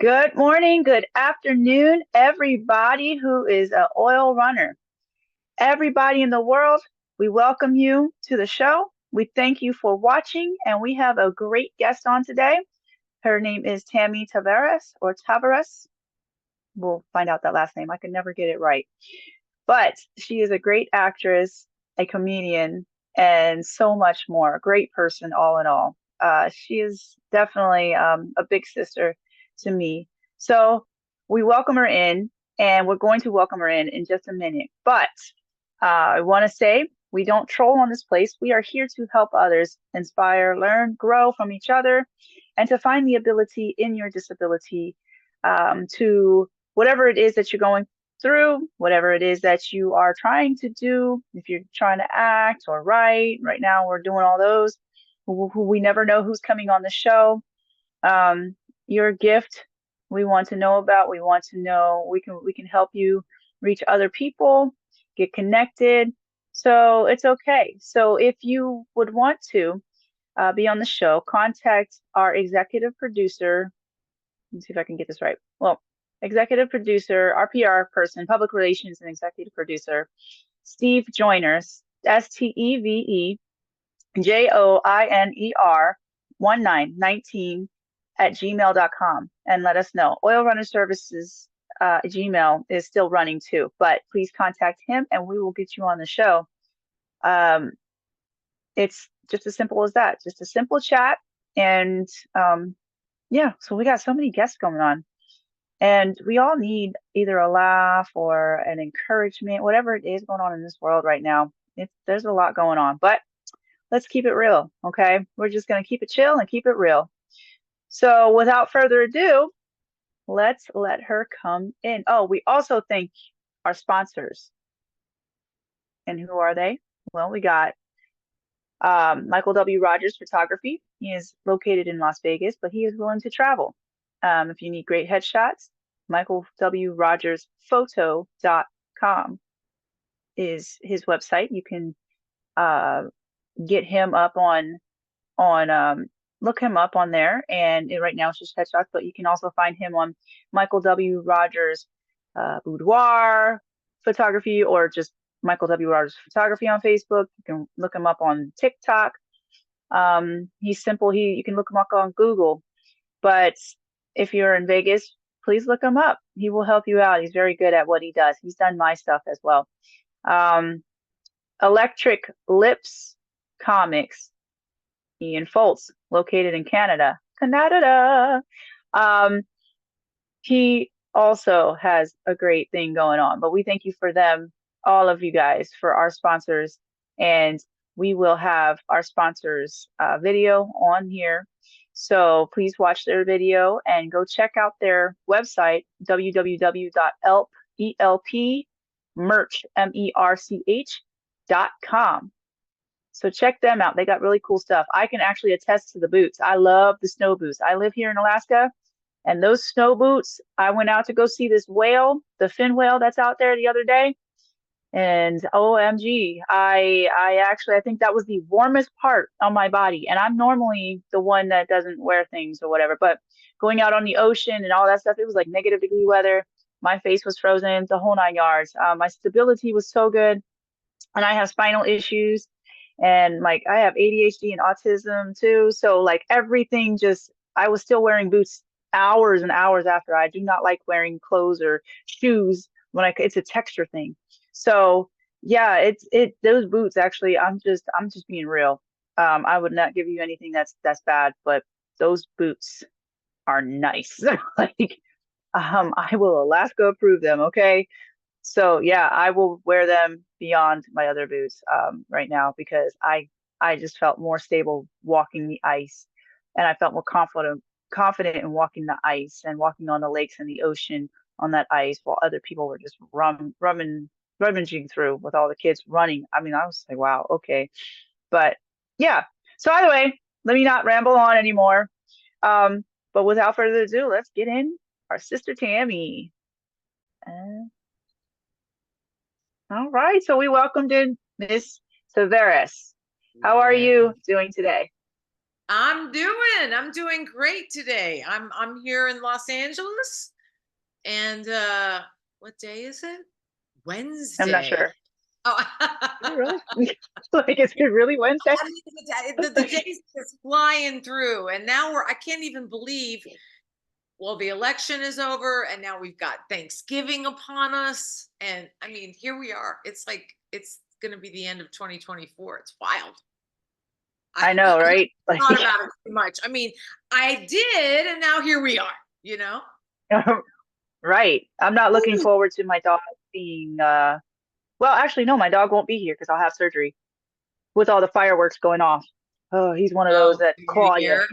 Good morning, good afternoon, everybody who is an oil runner. Everybody in the world, we welcome you to the show. We thank you for watching, and we have a great guest on today. Her name is Tammy Tavares or Tavares. We'll find out that last name. I can never get it right. But she is a great actress, a comedian, and so much more. A great person, all in all. She is definitely a big sister to me. So we welcome her in, and we're going to welcome her in just a minute. But I want to say we don't troll on this place. We are here to help others inspire, learn, grow from each other, and to find the ability in your disability to whatever it is that you're going through, whatever it is that you are trying to do. If you're trying to act or write, right now we're doing all those. Who we never know who's coming on the show. Um, your gift we want to know about. We want to know we can help you reach other people, get connected. So it's okay. So if you would want to be on the show, contact our executive producer. Let's see if I can get this right. Well, executive producer, our PR person, public relations and executive producer, Steve Joyner, STEVEJOINER 1919 at gmail.com, and let us know. Oil Runner Services Gmail is still running too, but please contact him and we will get you on the show. Um, it's just as simple as that, just a simple chat. And yeah, so we got so many guests going on. And we all need either a laugh or an encouragement, whatever it is going on in this world right now. There's a lot going on, but let's keep it real, okay? We're just going to keep it chill and keep it real. So without further ado, let's let her come in. Oh, we also thank our sponsors. And who are they? Well, we got Michael W. Rogers Photography. He is located in Las Vegas, but he is willing to travel. If you need great headshots, michaelwrogersphoto.com is his website. You can get him up on look him up on there, and right now it's just headshots, but you can also find him on Michael W. Rogers Boudoir Photography, or just Michael W. Rogers Photography on Facebook. You can look him up on TikTok. He's simple. You can look him up on Google. But if you're in Vegas, please look him up. He will help you out. He's very good at what he does. He's done my stuff as well. Um, Electric Lips Comics, Ian Foltz, located in Canada. Canada. Um, he also has a great thing going on, but we thank you for them, all of you guys, for our sponsors. And we will have our sponsors video on here. So please watch their video and go check out their website, www.elpmerch.com. So check them out. They got really cool stuff. I can actually attest to the boots. I love the snow boots. I live here in Alaska, and those snow boots, I went out to go see this whale, the fin whale that's out there the other day. And OMG, I think that was the warmest part on my body. And I'm normally the one that doesn't wear things or whatever, but going out on the ocean and all that stuff, it was like -degree weather. My face was frozen, the whole 9 yards. My stability was so good, and I have spinal issues, and like I have ADHD and autism too. So like everything just, I was still wearing boots hours and hours after. I do not like wearing clothes or shoes when it's a texture thing. So yeah, those boots actually, I'm just being real. I would not give you anything that's bad, but those boots are nice. Like I will Alaska approve them, okay? So yeah, I will wear them beyond my other boots right now, because I just felt more stable walking the ice, and I felt more confident in walking the ice and walking on the lakes and the ocean on that ice, while other people were just rummaging through with all the kids running. I mean, I was like, wow, okay. But yeah. So either way, let me not ramble on anymore. But without further ado, let's get in our sister Tammy. Uh, All right, so we welcomed in Miss Tavares. How are Yeah, you doing today? I'm doing great today. I'm here in Los Angeles and what day is it? I'm not Wednesday. sure. Oh, Is it really? Like, is it really Wednesday? I mean, the days just flying through, and now I can't even believe. Well, the election is over, and now we've got Thanksgiving upon us, and I mean, here we are. It's like it's going to be the end of 2024. It's wild. I I know, right? Like, thought about it too much. I mean, I did, and now here we are. You know. right. I'm not looking Ooh. forward to my dog being, well, actually, no, my dog won't be here because I'll have surgery with all the fireworks going off. Oh, he's one of those Oh, that New claw you. Year.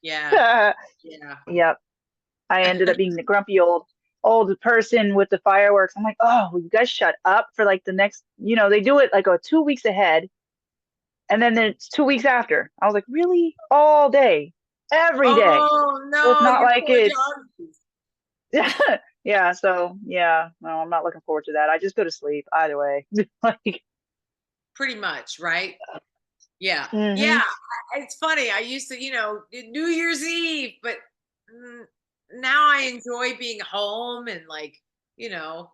Yeah. Yeah. Yep. I ended up being the grumpy old person with the fireworks. I'm like, oh, will you guys shut up for like the next, they do it like 2 weeks ahead, and then it's 2 weeks after. I was like, really? All day, every day. Oh So it's no, not you like poor it's doggies. yeah, so yeah, no, I'm not looking forward to that. I just go to sleep either way. Like, Pretty much, right? Yeah. Yeah. hmm It's funny. I used to, New Year's Eve, but mm, now I enjoy being home and like, you know,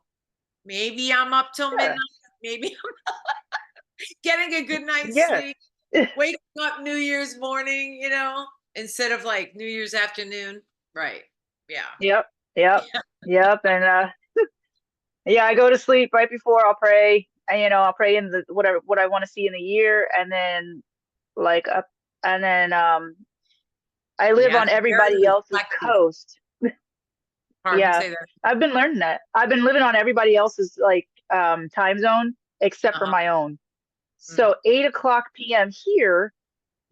maybe I'm up till midnight. yeah, Maybe I'm getting a good night's yeah. sleep, waking up New Year's morning, instead of like New Year's afternoon. Right. Yeah. Yep, yep, Yeah. yep. And yeah, I go to sleep right before I'll pray. And, I'll pray in the whatever what I want to see in the year, and then like up, and then I live Yeah. on It's very everybody else's reflective. coast. Pardon, Yeah, say that. I've been learning that. I've been living on everybody else's like time zone except for Uh-huh. my own. Mm, So 8 o'clock p.m. here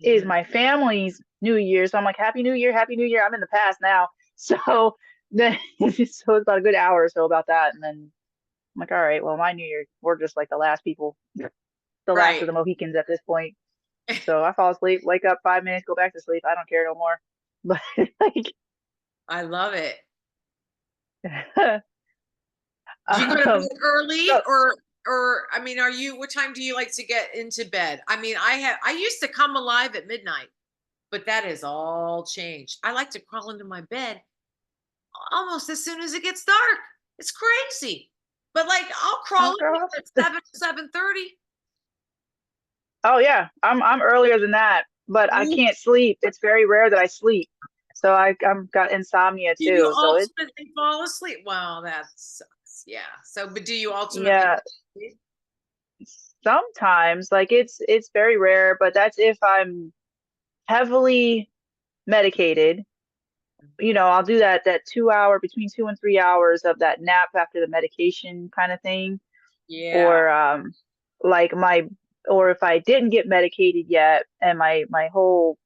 is mhm. my family's New Year. So I'm like, Happy New Year, Happy New Year. I'm in the past now. So then so it's about a good hour or so about that. And then I'm like, all right, well, my New Year, we're just like the last people, the last of Right. the Mohicans at this point. So I fall asleep, wake up 5 minutes, go back to sleep. I don't care no more. But like I love it. Do you go to um bed early so or I mean, what time do you like to get into bed? I mean, I used to come alive at midnight, but that has all changed. I like to crawl into my bed almost as soon as it gets dark. It's crazy. But like I'll crawl oh in girl. at 7:30. Oh yeah, I'm earlier than that, but I You can't sleep. It's very rare that I sleep. So I'm got insomnia you too. So it's ultimately fall asleep. Well, that sucks. Yeah. So but do you ultimately yeah, fall asleep? sometimes like it's very rare, but that's if I'm heavily medicated. I'll do that 2 hour between 2 and 3 hours of that nap after the medication kind of thing. Yeah. Or like my or if I didn't get medicated yet and my whole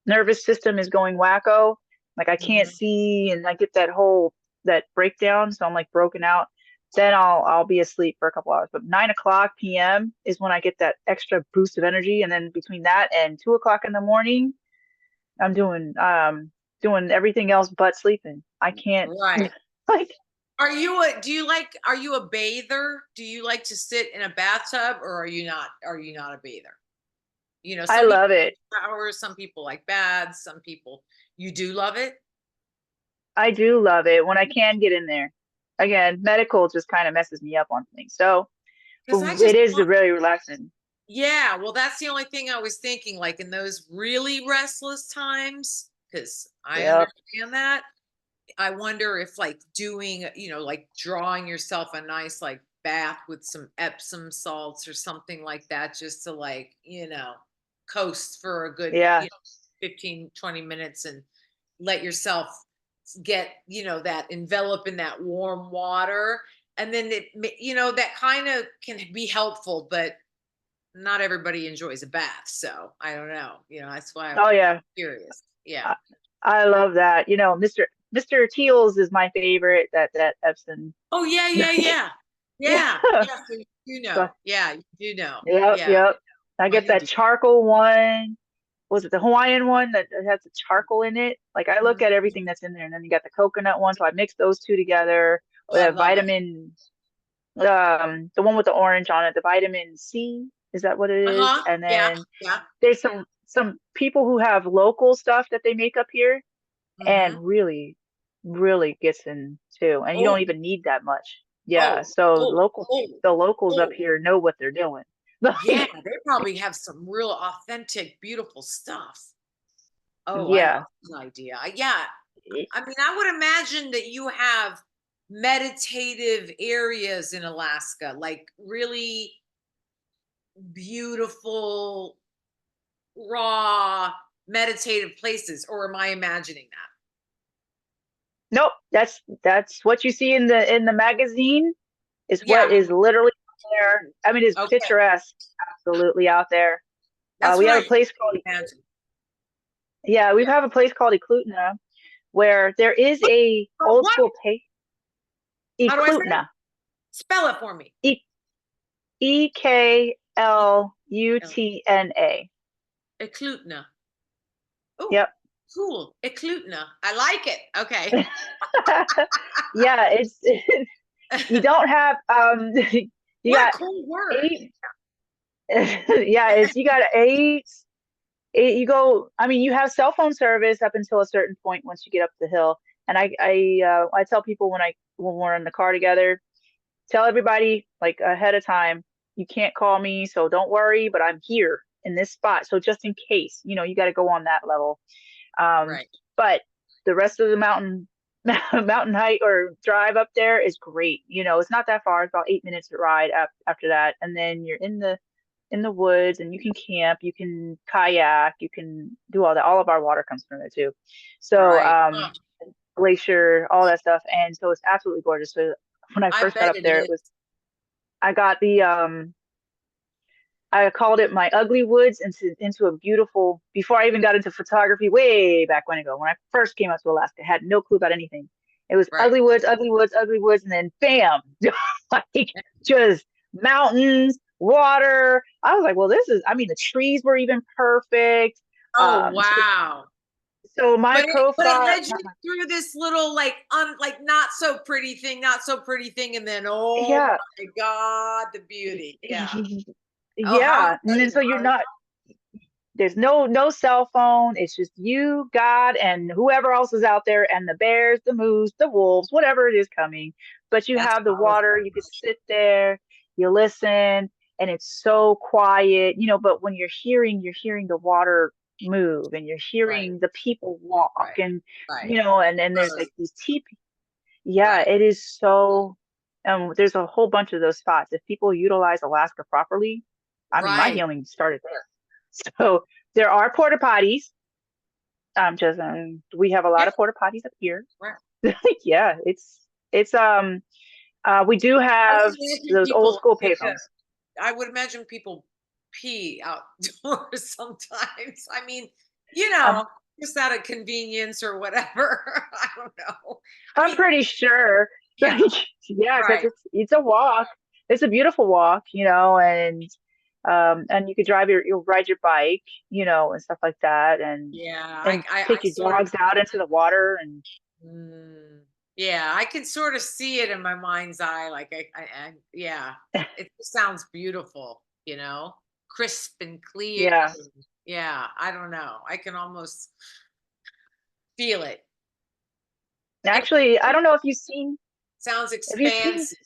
nervous system is going wacko, like I can't Mhm. see and I get that breakdown, so I'm like broken out, then I'll be asleep for a couple hours. But 9 o'clock p.m. is when I get that extra boost of energy, and then between that and 2 o'clock in the morning, I'm doing everything else but sleeping. I can't Right. like Are you a bather? Do you like to sit in a bathtub or are you not a bather? I Some people love like it. showers, some people like baths, some people you do love it? I do love it when I can get in there. Again, medical just kind of messes me up on things. So Because I it just is want really relaxing. yeah, well, that's the only thing I was thinking, like in those really restless times, because I Yep. understand that. I wonder if like doing, like drawing yourself a nice like bath with some Epsom salts or something like that, just to like, coast for a good, Yeah. 15, 20 minutes and let yourself get, that envelop in that warm water. And then that kind of can be helpful, but not everybody enjoys a bath. So I don't know. That's why I'm Oh yeah. curious. Yeah. I, I love that. Mr. Teals is my favorite. That Epson. Oh yeah, yeah, Like, yeah. yeah. Yeah. Yeah. So you do So, know. Yeah, you do know. yep, Yeah. yep. I I get need that to. charcoal one. Was it the Hawaiian one that has the charcoal in it? Like I look at everything that's in there, and then you got the coconut one. So I mix those two together Oh, with I a love it. vitamin, the one with the orange on it, the vitamin C. Is that what it is? Uh-huh. And Yeah. then Yeah. there's some people who have local stuff that they make up here Mm-hmm. and really, really gets in too. And you don't Oh, even need that much. Yeah. oh, So oh, oh, the locals up oh. here know what they're doing. Yeah, Like, they probably have some real authentic, beautiful stuff. Oh, I yeah. love the idea. Yeah. I mean, I would imagine that you have meditative areas in Alaska, like really beautiful, raw, meditative places, or am I imagining Nope. That's what you see in the magazine is that? what Yeah. is literally there. I mean, it's Okay. picturesque, absolutely out there. That's We what have I a place called, imagine. yeah, we Yeah. have a place called Eklutna where there is a old What? school pay How do I say it? Eklutna, Spell it for me. E E- Eklutna. Eklutna. Oh, Yep. cool. Eklutna. I like it. Okay. Yeah, it's you don't have you What a got cool word. eight yeah, it's you got you go, I mean, you have cell phone service up until a certain point once you get up the hill. And I tell people when we're in the car together, tell everybody like ahead of time, you can't call me, so don't worry, but I'm here in this spot. So just in case, you got to go on that level. Um, Right. but the rest of the mountain mountain hike or drive up there is great. It's not that far. It's about 8 minutes to ride after that, and then you're in the woods and you can camp, you can kayak, you can do all that. All of our water comes from there too. So Right. Oh, glacier, all that stuff. And so it's absolutely gorgeous. So when I I first got bet up it there, is. I got I called it my ugly woods into a beautiful, before I even got into photography way back when I first came out to Alaska, I had no clue about anything. It was Right. ugly woods, ugly woods, ugly woods, and then bam, like just mountains, water. I was like, well, I mean, the trees were even perfect. Oh, So, wow. so my But it profile, led you through this little like not so pretty thing, not so pretty thing, and then oh yeah, my God, the beauty. Yeah. Oh, how yeah. And then exciting. so you're not, there's no cell phone. It's just you, God, and whoever else is out there, and the bears, the moose, the wolves, whatever it is coming. But you That's have the water. powerful. You could sit there, you listen, and it's so quiet. But when you're hearing the water move, and you're Right. hearing the people walk, Right. and Right. and then there's like these teepees. Yeah, Right. it is so. There's a whole bunch of those spots. If people utilize Alaska properly, I mean, my Right. healing started there. So there are porta potties. Just we have a lot Yeah. of porta potties up here. Right. Yeah, it's we do I have would imagine those old people, school yeah, payphones. I would imagine people pee outdoors sometimes. I mean, Um, just out of convenience or whatever. I don't know. I I'm mean, pretty sure. yeah, Yeah, because right. it's a walk. It's a beautiful walk, and you could you'll ride your bike, and stuff like that, Yeah, and I take your sort of, dogs out into the water and yeah, I can sort of see it in my mind's eye. Like yeah, it just sounds beautiful, crisp and clear. yeah. Yeah, I don't know. I can almost feel it. It Actually, I don't know sounds if you've seen expansive,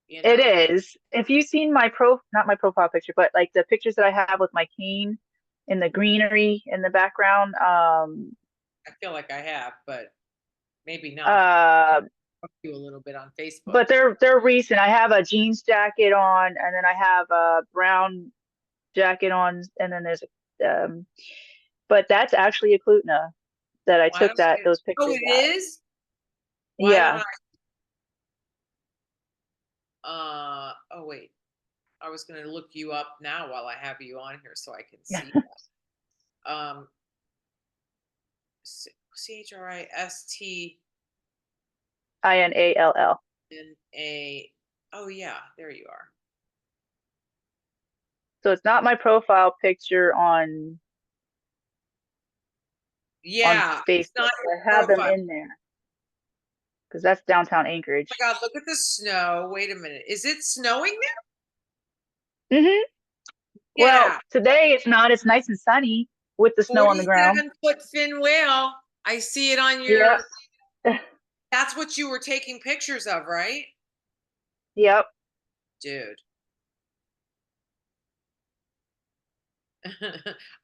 you it know. is. If you've seen not my profile picture, but like the pictures that I have with my cane in the greenery in the background, I feel like I have, but maybe not. uh, Talk to you a little bit on Facebook. but they're recent. I have a jeans jacket on, and then I have a brown jacket on, and then but that's actually a Klutna that I Why took don't I, those oh, pictures it at. is? Why don't Yeah. oh wait. I was gonna look you up now while I have you on here so I can Yeah. see that. CHRISTNA. INALL. Oh yeah, there you are. So it's not my profile picture on Yeah, it's Facebook. not I your have them profile. in there because that's downtown Anchorage. Oh my God, look at the snow. Wait a minute. Is it snowing there? Hmm. Well, Yeah. today it's not. It's nice and sunny. with the snow on the ground. 47-foot fin whale. I see it on Yep. your, that's what you were taking pictures of, right? Yep. Dude.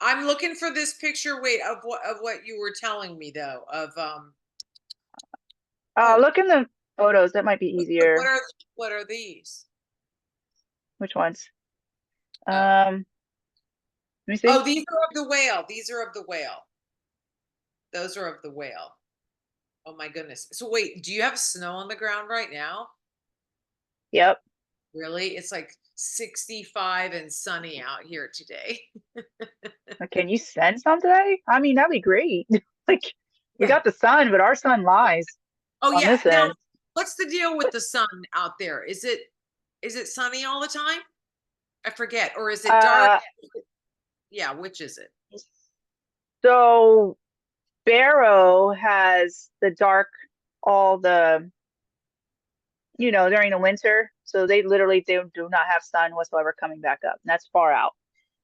I'm looking for this picture, wait, of what you were telling me though, of oh, Look in the photos. That might be what easier. are what are these? Which ones? Oh. Let me Oh, see. these are of the whale. These are of the whale. Those are of the whale. Oh my goodness. So wait, do you have snow on the ground right now? Yep. Really? It's like 65 and sunny out here today. Can you send some today? I mean, that'd be great. Like, we Yeah. got the sun, but our sun lies Oh on yeah. this Now, end. what's the deal with the sun out there? Is it sunny all the time? I forget. Or is it dark? Uh, Yeah, which is it? so Barrow has the dark, all the, during the winter. So they do not have sun whatsoever coming back up. And that's far out.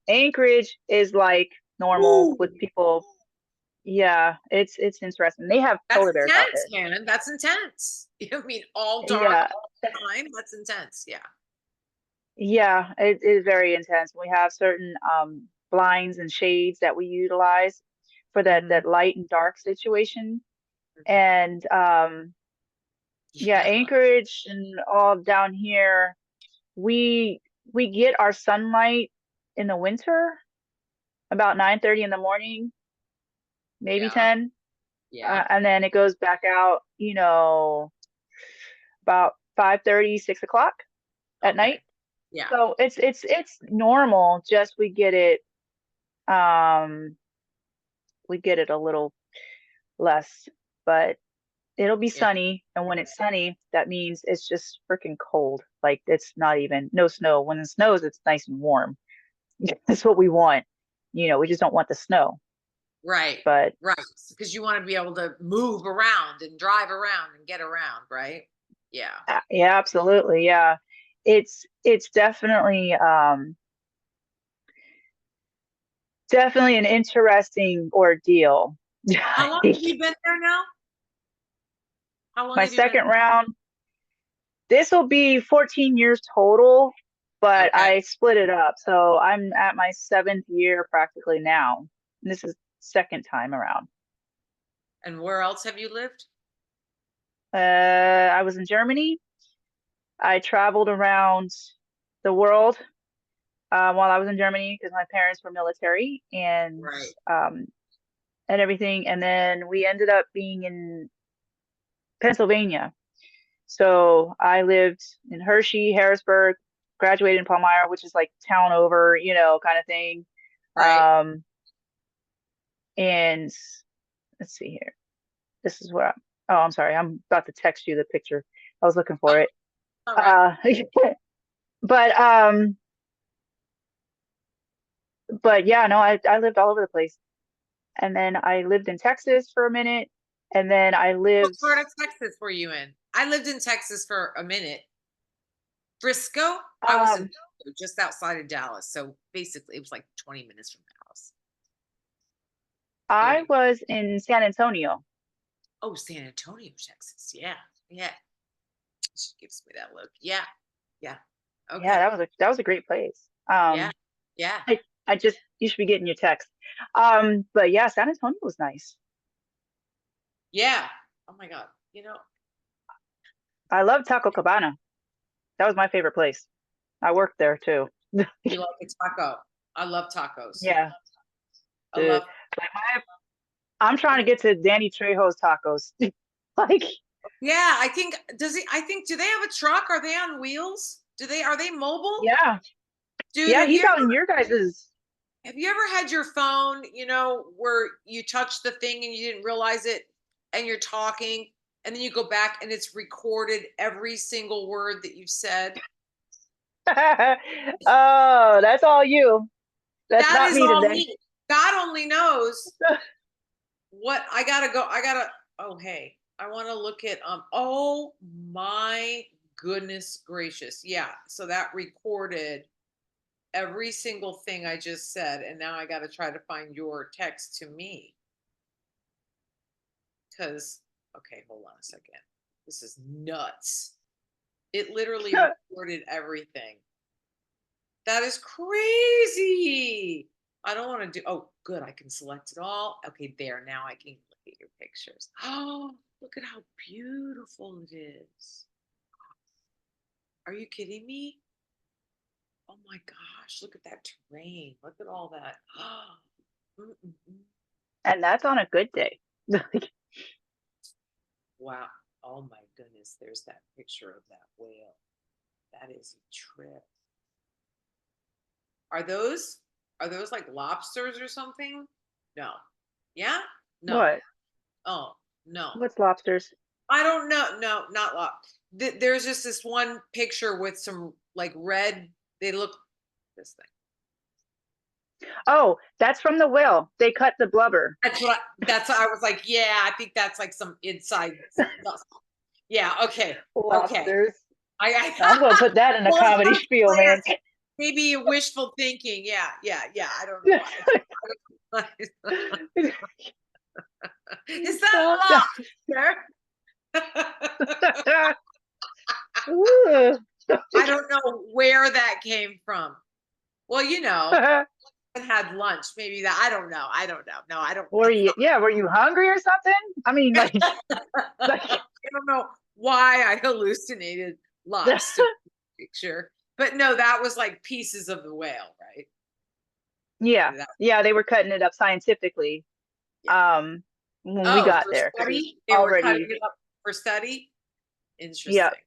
Anchorage is like normal Ooh, with people. Yeah, it's interesting. They have that's polar bears out intense, there. man. That's intense. You mean all dark Yeah, all the time? That's intense. Yeah. yeah, it is very intense. We have certain blinds and shades that we utilize for Mhm, that light and dark situation. mhm. And yeah, Yeah. Anchorage and all down here, we we get our sunlight in the winter about 9:30 in the morning, maybe Yeah. 10, Yeah. and then it goes back out, about 5:30, 6 o'clock at Okay. night. Yeah. So it's normal, just um we get it a little less, but it'll be Yeah. sunny. And when it's sunny, that means it's just freaking cold. Like it's not even no snow. When it snows, it's nice and warm. That's what we want. We just don't want the snow. Right. But Right. Because you want to be able to move around and drive around and get around, right? Yeah. yeah, absolutely. Yeah. It's definitely an interesting ordeal. How long have you been there now? How long My have you been? second round, this will be 14 years total, but Okay. I split it up. So I'm at my seventh year practically now. And this is second time around. And where else have you lived? I was in Germany. I traveled around the world while I was in Germany because my parents were military Right. um, and everything. And then we ended up being in Pennsylvania. So I lived in Hershey, Harrisburg, graduated in Palmyra, which is like town over, kind of thing. Right. Um, and let's see here. This is where I'm sorry, I'm about to text you the picture. I was looking for Oh, it. all right. Uh, but um, but yeah, no, I lived all over the place. And then I lived in Texas for a minute, and then I What lived part of Texas were you in? I lived in Texas for a minute. Frisco? I was in um just outside of Dallas. So basically, it was like 20 minutes from Dallas. I 30. was in San Antonio. Oh, San Antonio, Texas. Yeah. Yeah. She gives me that look. Yeah. Yeah. Yeah, Okay. that was a great place. Yeah. Yeah. I just you should be getting your text. But yeah, San Antonio was nice. Yeah. Oh my God. I love Taco Cabana. That was my favorite place. I worked there too. You like a taco. I love tacos. Yeah, I dude. love, Like I'm trying to get to Danny Trejo's tacos. Like, yeah, I think, do they have a truck? Are they on wheels? Are they mobile? yeah, Dude, yeah, he's out in your guys's. have you ever had your phone, where you touch the thing and you didn't realize it and you're talking and then you go back and it's recorded every single word that you've said? Oh, that's all you. That's That not is me all today. me. God only knows what oh, hey, I want to look at, oh my goodness gracious. Yeah. So that recorded every single thing I just said, and now I got to try to find your text to me. Because, okay, hold on a second. This is nuts. It literally recorded everything. That is crazy. I don't want to do, oh, good. I can select it all. Okay, there. Now I can look at your pictures. Oh, look at how beautiful it is. Are you kidding me? Oh my gosh, look at that terrain. Look at all that. Mm-mm-mm. And that's on a good day. Wow. Oh my goodness. There's that picture of that whale. That is a trip. Are those like lobsters or something? No. Yeah? No. What? Oh, no. What's lobsters? I don't know. No, not there's just this one picture with some like red, they look this thing. Oh, that's from the whale. They cut the blubber. I was like, yeah, I think that's like some inside stuff. Yeah, okay. Okay. Lobsters. I I'm gonna put that in the well, it's comedy not spiel, planned. man. Maybe wishful thinking. Yeah, yeah, yeah. I don't know why. Is that lobster? Ooh. I don't know where that came from. Well, I had lunch. Maybe that. I don't know. I don't know. No, I don't. Were you? Yeah, were you hungry or something? I mean, like, I don't know why I hallucinated lobster picture, but no, that was like pieces of the whale, right? yeah, That, yeah, they were cutting it up scientifically. yeah. When we Oh, got for there, 'cause it was study? They were cutting already. it up for study? Yeah, Interesting.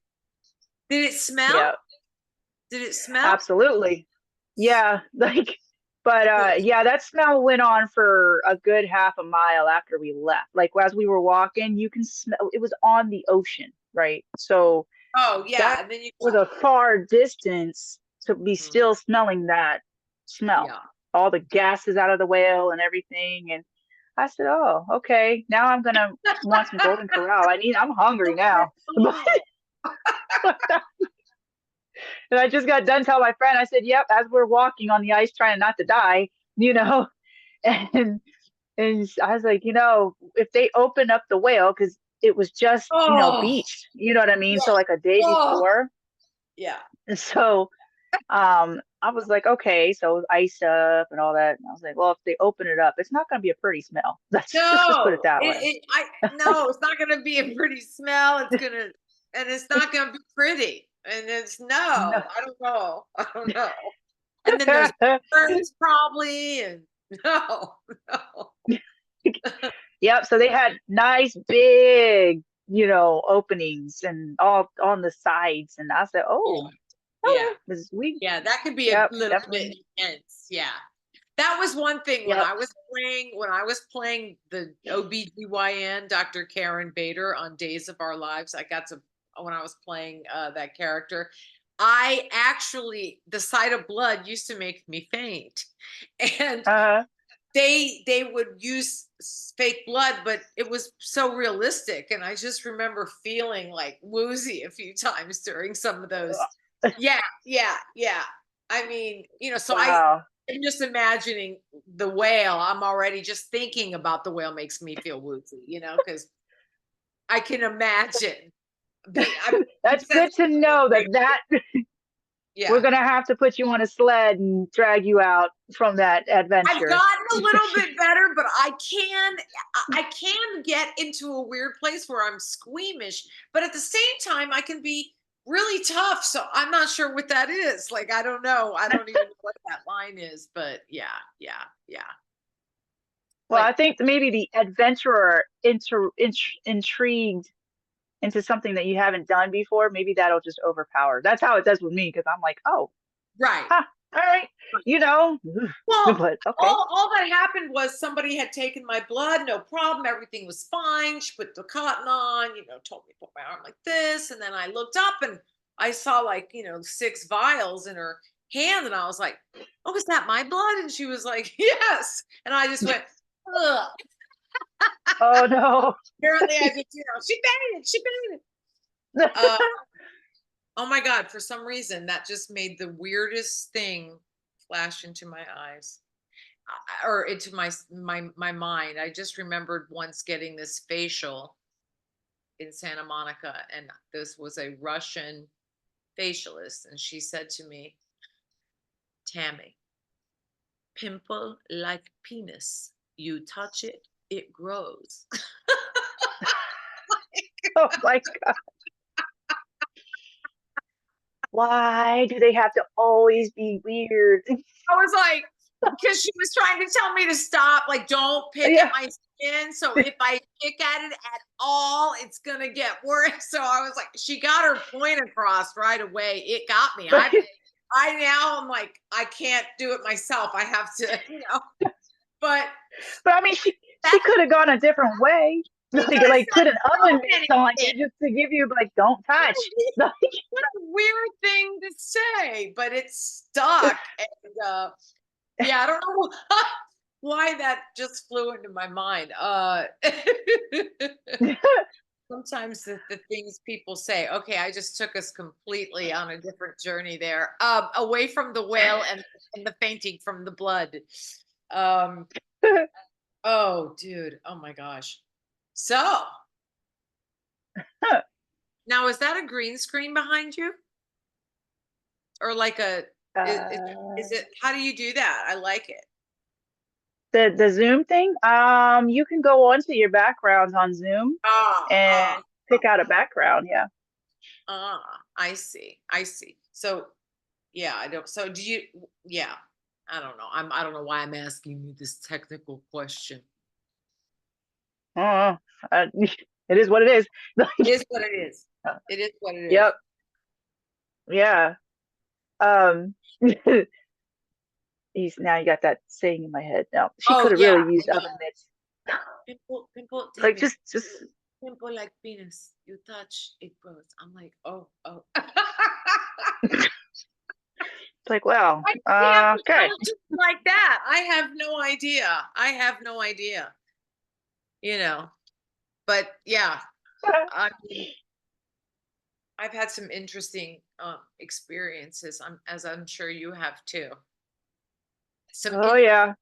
Did it smell? yeah, Did it smell? absolutely. Yeah, like, but Good. yeah, that smell went on for a good half a mile after we left. Like as we were walking, you can smell it was on the ocean, right? So Oh, yeah, that and then you was a far distance to be Mhm. still smelling that smell, Yeah. all the gases out of the whale and everything. And I said, "Oh, okay. Now I'm gonna want some golden corral. I'm hungry now." Oh. And I just got done telling my friend, I said, "Yep, as we're walking on the ice trying not to die, you know." And I was like, if they open up the whale, because it was just, Oh, beached, you know what I mean? So yeah. like a day Oh, before. yeah. And so I was like, okay, so it was iced up and all that. And I was like, well, if they open it up, it's not gonna be a pretty smell. Let's just put it No, that way. no, it's not gonna be a pretty smell. And it's not gonna be pretty. And it's No. no, I don't know. I don't know. And then there's birds probably, and no, no. Yep. So they had nice big, openings and all on the sides. And I said, Yeah, oh, yeah, okay, this is we. yeah. That could be a Yep, little bit definitely. intense. Yeah. That was one thing when Yep. I was playing the OBGYN, Dr. Karen Bader on Days of Our Lives. When I was playing that character, the sight of blood used to make me faint. And Uh, they would use fake blood, but it was so realistic. And I just remember feeling like woozy a few times during some of those. Yeah, yeah, yeah. I mean, so wow. I'm just imagining the whale. I'm already just thinking about the whale makes me feel woozy, because I can imagine you That's said good to know that we're yeah. gonna have to put you on a sled and drag you out from that I've adventure. gotten a little bit better, but I can get into a weird place where I'm squeamish, but at the same time I can be really tough. So I'm not sure what that is. Like I don't know. I don't even know what that line is, but yeah, yeah, yeah. Well, I But think maybe the adventurer intrigued into something that you haven't done before. Maybe that'll just overpower. That's how it does with me because I'm like, oh, right. huh, all right, Well, but okay. all that happened was somebody had taken my blood, no problem. Everything was fine. She put the cotton on, told me to put my arm like this. And then I looked up and I saw like, 6 vials in her hand. And I was like, oh, is that my blood? And she was like, yes. And I just went, ugh. Oh no. Apparently I just, she fainted. Uh, oh my God. For some reason, that just made the weirdest thing flash into my eyes or into my mind. I just remembered once getting this facial in Santa Monica, and this was a Russian facialist, and she said to me, Tammy, pimple like penis. You touch it, it grows. Oh my God. Why do they have to always be weird? I was like, because she was trying to tell me to stop, like, don't pick Yeah. at my skin. So if I pick at it at all, it's gonna get worse. So I was like, she got her point across right away. It got me. I now I'm like, I can't do it myself. I have to, but But I mean, she that could have gone a different way. she Like, could have put said an so oven many mitts on things. you just to give you like, don't touch. Like, What a weird thing to say, but it stuck. And yeah, I don't know why that just flew into my mind. Sometimes the things people say, okay, I just took us completely on a different journey there, away from the whale and the fainting from the blood. Um, oh, dude, oh my gosh. So now, is that a green screen behind you, or like a? Is uh, it? How do you do that? I like it. the Zoom thing. You can go onto your backgrounds on Zoom Ah, and ah, pick out a background. Yeah. I see. I see. So, yeah, I don't. So, do you? Yeah, I don't know. I don't know why I'm asking you this technical question. Uh, it is what it is. It is what it is. It is what it is. Yep. Yeah. Um, he's now you got that saying in my head. No, she Oh could have yeah, really I used know. oven mitts. Pimple, Like damn it. just Pimple like penis. You touch, it grows. I'm like, oh, oh. like, well, I can't okay. like that. I have no idea. I have no idea. You know, but yeah, I mean, I've had some interesting experiences. As I'm sure you have too. Some Oh yeah.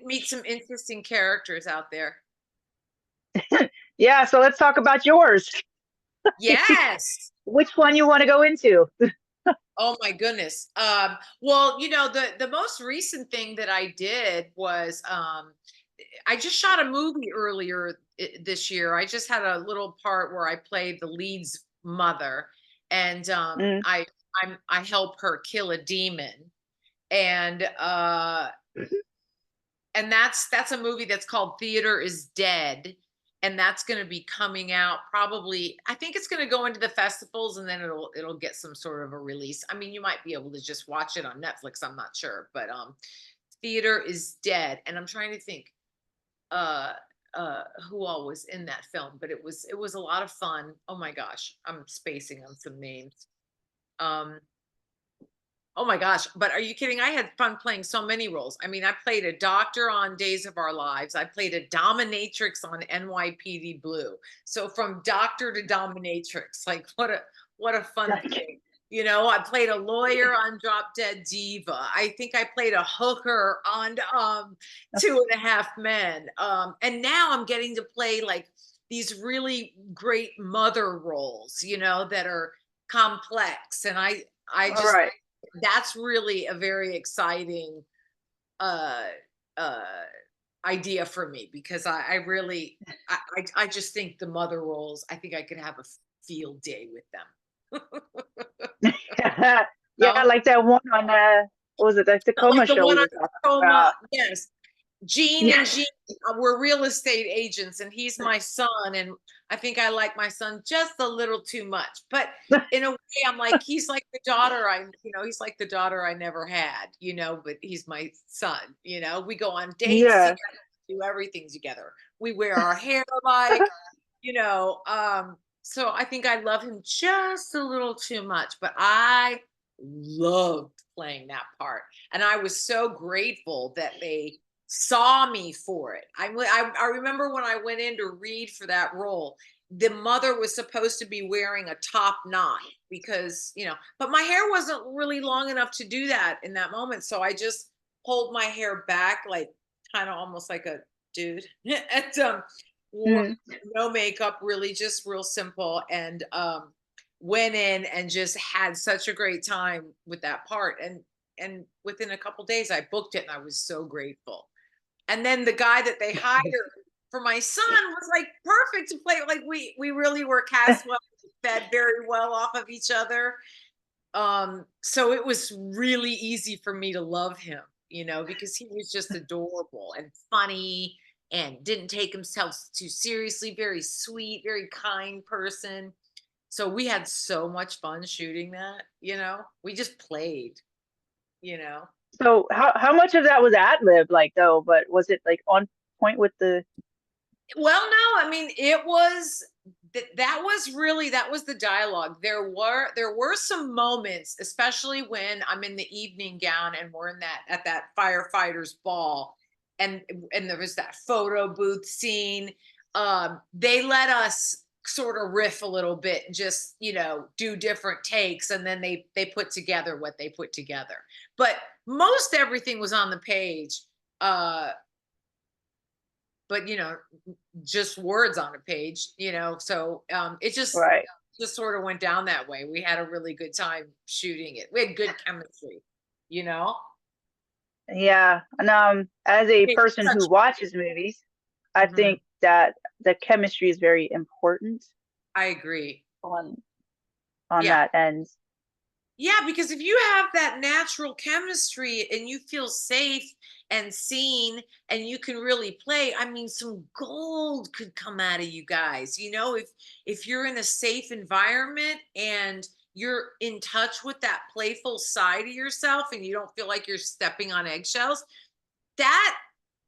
meet some interesting characters out there. Yeah, so let's talk about yours. Yes. Which one you want to go into? Oh my goodness. Well, the most recent thing that I did was I just shot a movie earlier this year. I just had a little part where I played the lead's mother, and Mm. I help her kill a demon, and that's a movie that's called Theater is Dead, and that's going to be coming out probably. I think it's going to go into the festivals, and then it'll get some sort of a release. I mean, you might be able to just watch it on Netflix. I'm not sure, but Theater is Dead, and I'm trying to think uh who all was in that film, but it was a lot of fun. Oh my gosh, I'm spacing on some names. Um Oh my gosh, but are you kidding? I had fun playing so many roles. I mean, I played a doctor on Days of Our Lives. I played a dominatrix on NYPD Blue. So from doctor to dominatrix, like what a fun Like, thing. I played a lawyer on Drop Dead Diva. I think I played a hooker on 2.5 Men. And now I'm getting to play like these really great mother roles, that are complex. And I all just right. that's really a very exciting uh uh idea for me, because I really I just think the mother roles, I think I could have a field day with them. Yeah, No, like that one on what was it, the like Tacoma the show one we on were talking Tacoma. about. Yes, Gene Yeah. and Gene were real estate agents, and he's my son. And I think I like my son just a little too much. But in a way, I'm like, he's like the daughter he's like the daughter I never had, but he's my son. We go on dates Yeah. together, do everything together. We wear our hair alike, so I think I love him just a little too much, but I loved playing that part. And I was so grateful that they saw me for it. I remember when I went in to read for that role, the mother was supposed to be wearing a top knot because, but my hair wasn't really long enough to do that in that moment. So I just pulled my hair back, like kind of almost like a dude. and wore Mm. no makeup, really just real simple. And went in and just had such a great time with that part. And within a couple days I booked it and I was so grateful. And then the guy that they hired for my son was like perfect to play. Like we really were cast well, fed very well off of each other. So it was really easy for me to love him, because he was just adorable and funny and didn't take himself too seriously, very sweet, very kind person. So we had so much fun shooting that, we just played, you know. So how much of that was ad lib like though? But was it like on point with the? Well, no, I mean, it was that was the dialogue. There were some moments, especially when I'm in the evening gown and we're in that at that firefighters ball, and there was that photo booth scene. They let us sort of riff a little bit and just do different takes, and then they put together what they put together. But most everything was on the page. But just words on a page, so it Right. just sort of went down that way. We had a really good time shooting it. We had good chemistry, you know. Yeah. And as a It's person who such watches movies, I Mhm. think that the chemistry is very important I agree. on on Yeah. that end. Yeah, because if you have that natural chemistry and you feel safe and seen and you can really play, I mean, some gold could come out of you guys. If you're in a safe environment and you're in touch with that playful side of yourself and you don't feel like you're stepping on eggshells, that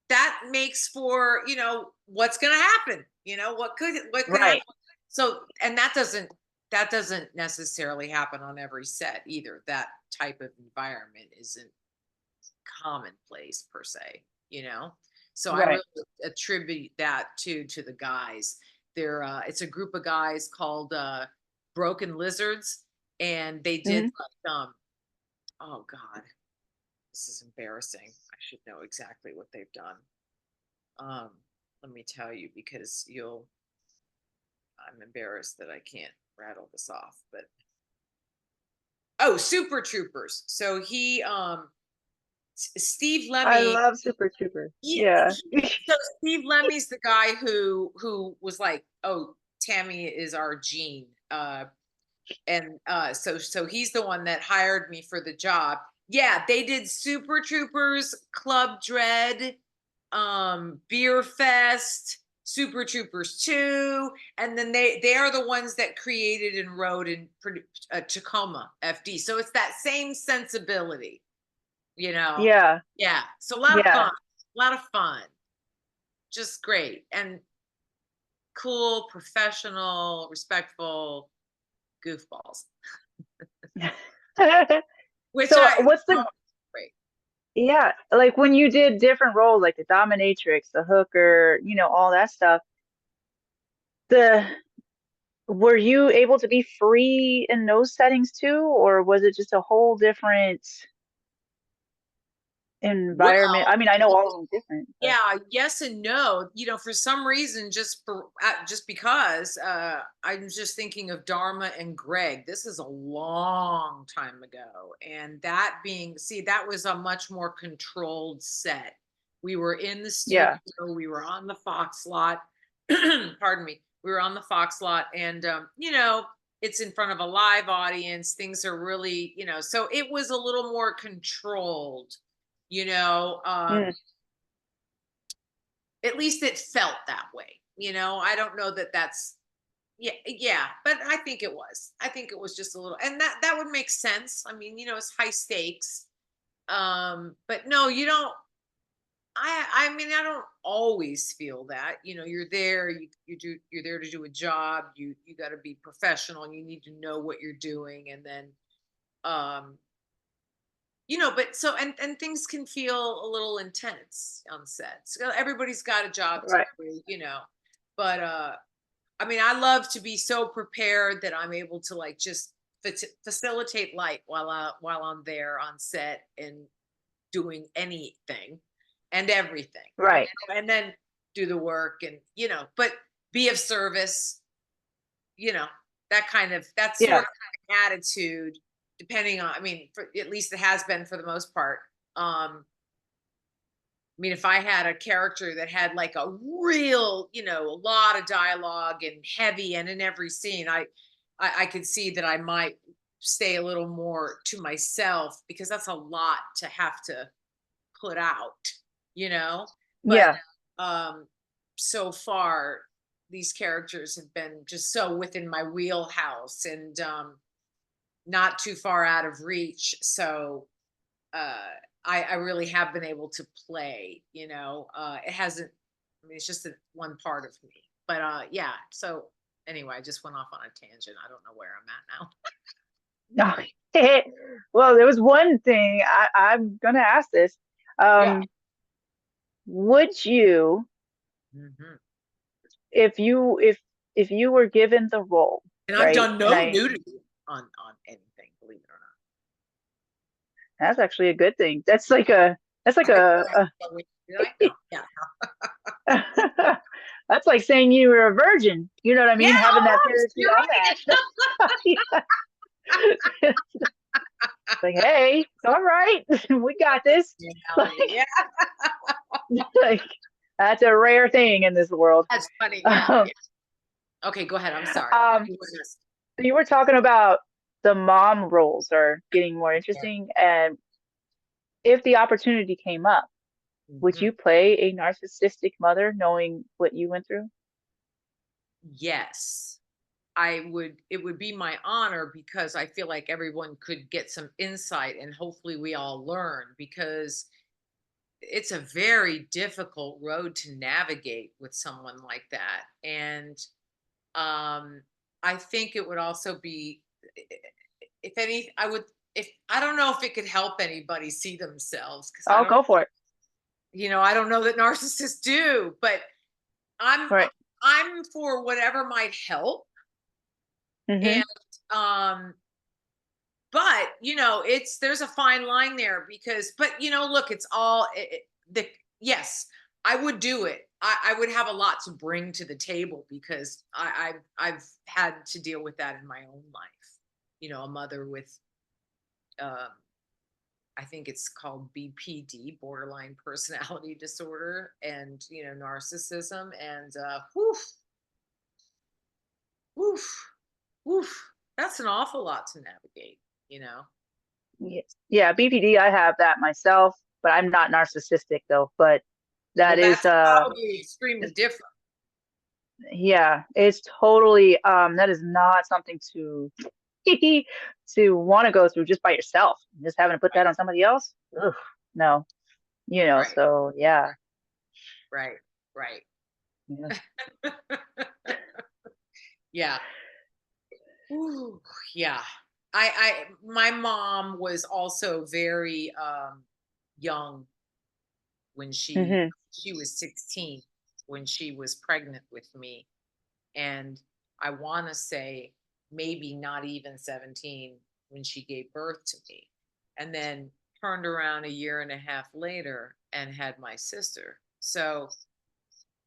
that makes for, what's going to happen, what could happen. Right. So, and that doesn't necessarily happen on every set either. That type of environment isn't commonplace per se, you know? So I Right. really attribute that to the guys. It's a group of guys called Broken Lizards, and they did Hmm. like, oh God, this is embarrassing. I should know exactly what they've done. Um, Let me tell you because I'm embarrassed that I can't rattle this off, but oh, Super Troopers. So Steve I Lemmy. love Super Troopers. he, Yeah. he- so Steve Lemmy's the guy who was like, oh, Tammy is our Gene. And so he's the one that hired me for the job. Yeah, they did Super Troopers, Club Dread, Beer Fest, Super Troopers 2, and then they are the ones that created and wrote and produced Tacoma FD. So it's that same sensibility, you know. Yeah. Yeah, so Yeah. a lot of fun, just great and cool, professional, respectful goofballs, which So I what's oh, the? great. Yeah, like when you did different roles, like the dominatrix, the hooker, all that stuff, the were you able to be free in those settings too, or was it just a whole different environment? Well, I mean, I know all of them different, but yeah, yes and no. For some reason, just because I'm just thinking of Dharma and Greg. This is a long time ago, and that was a much more controlled set. We were in the studio. yeah. We were on the Fox lot. Pardon me. We were on the Fox lot, and it's in front of a live audience. Things are really, so it was a little more controlled. You know, Mm, at least it felt that way. I don't know that that's yeah, but I think it was just a little, and that would make sense. I mean, it's high stakes. But no, you don't. I mean, I don't always feel that. You're there. You're there to do a job. You got to be professional, and you need to know what you're doing, and then um but so and things can feel a little intense on sets. Everybody's got a job to right. do, but I mean, I love to be so prepared that I'm able to like just facilitate light while I'm there on set and doing anything and everything, Right. and then do the work and but be of service, you know, that sort Yeah. of attitude, depending on, I mean, for, at least it has been for the most part. I mean, if I had a character that had like a real, a lot of dialogue and heavy and in every scene, I could see that I might stay a little more to myself because that's a lot to have to put out, you know? But Yeah. um so far these characters have been just so within my wheelhouse and not too far out of reach. So uh I really have been able to play, it hasn't, I mean, it's just one part of me. But yeah, so anyway, I just went off on a tangent. I don't know where I'm at now. No. Well, there was one thing I'm gonna ask this. Yeah. Um, would you, Hmm. if you were given the role, And I've right? done And no I nudity on anything, believe it or That's actually a good thing. That's like not. Did I? No. Yeah. that's like saying you were a virgin. You know what I Yeah, mean? Having that almost. parachute You're on that. Like, hey, it's all right. We got this. Like, reality. Yeah, like that's a rare thing in this world. that's funny. Yeah, Um, yeah. Okay, go ahead. I'm sorry. um, You were just- you were talking about the mom roles are getting more interesting, and if the opportunity came up, would Mhm. you play a narcissistic mother knowing what you went through? Yes, I would. It would be my honor because I feel like everyone could get some insight and hopefully we all learn because it's a very difficult road to navigate with someone like that. And um, I think it would also be, if any, I would, if I don't know if it could help anybody see themselves because I'll go for it. I don't know that narcissists do, but I'm Right. I'm for whatever might help. Mm-hmm. And um but there's a fine line there because, but look, it's all the yes, I would do it. I would have a lot to bring to the table because I've had to deal with that in my own life. A mother with um I think it's called BPD, borderline personality disorder, and narcissism, and whoof, woof, woof. That's an awful lot to navigate, you know. Yes. Yeah, BPD, I have that myself, but I'm not narcissistic though. But Well, that is that's probably extremely different. yeah, it's totally that is not something to to want to go through just by yourself. Just having to put that on somebody else. Ugh, no. Right, So yeah. right, right. Yeah. Yeah. Ooh, yeah. My mom was also very young when Hmm. she was 16 when she was pregnant with me, and I want to say maybe not even 17 when she gave birth to me, and then turned around a year and a half later and had my sister. So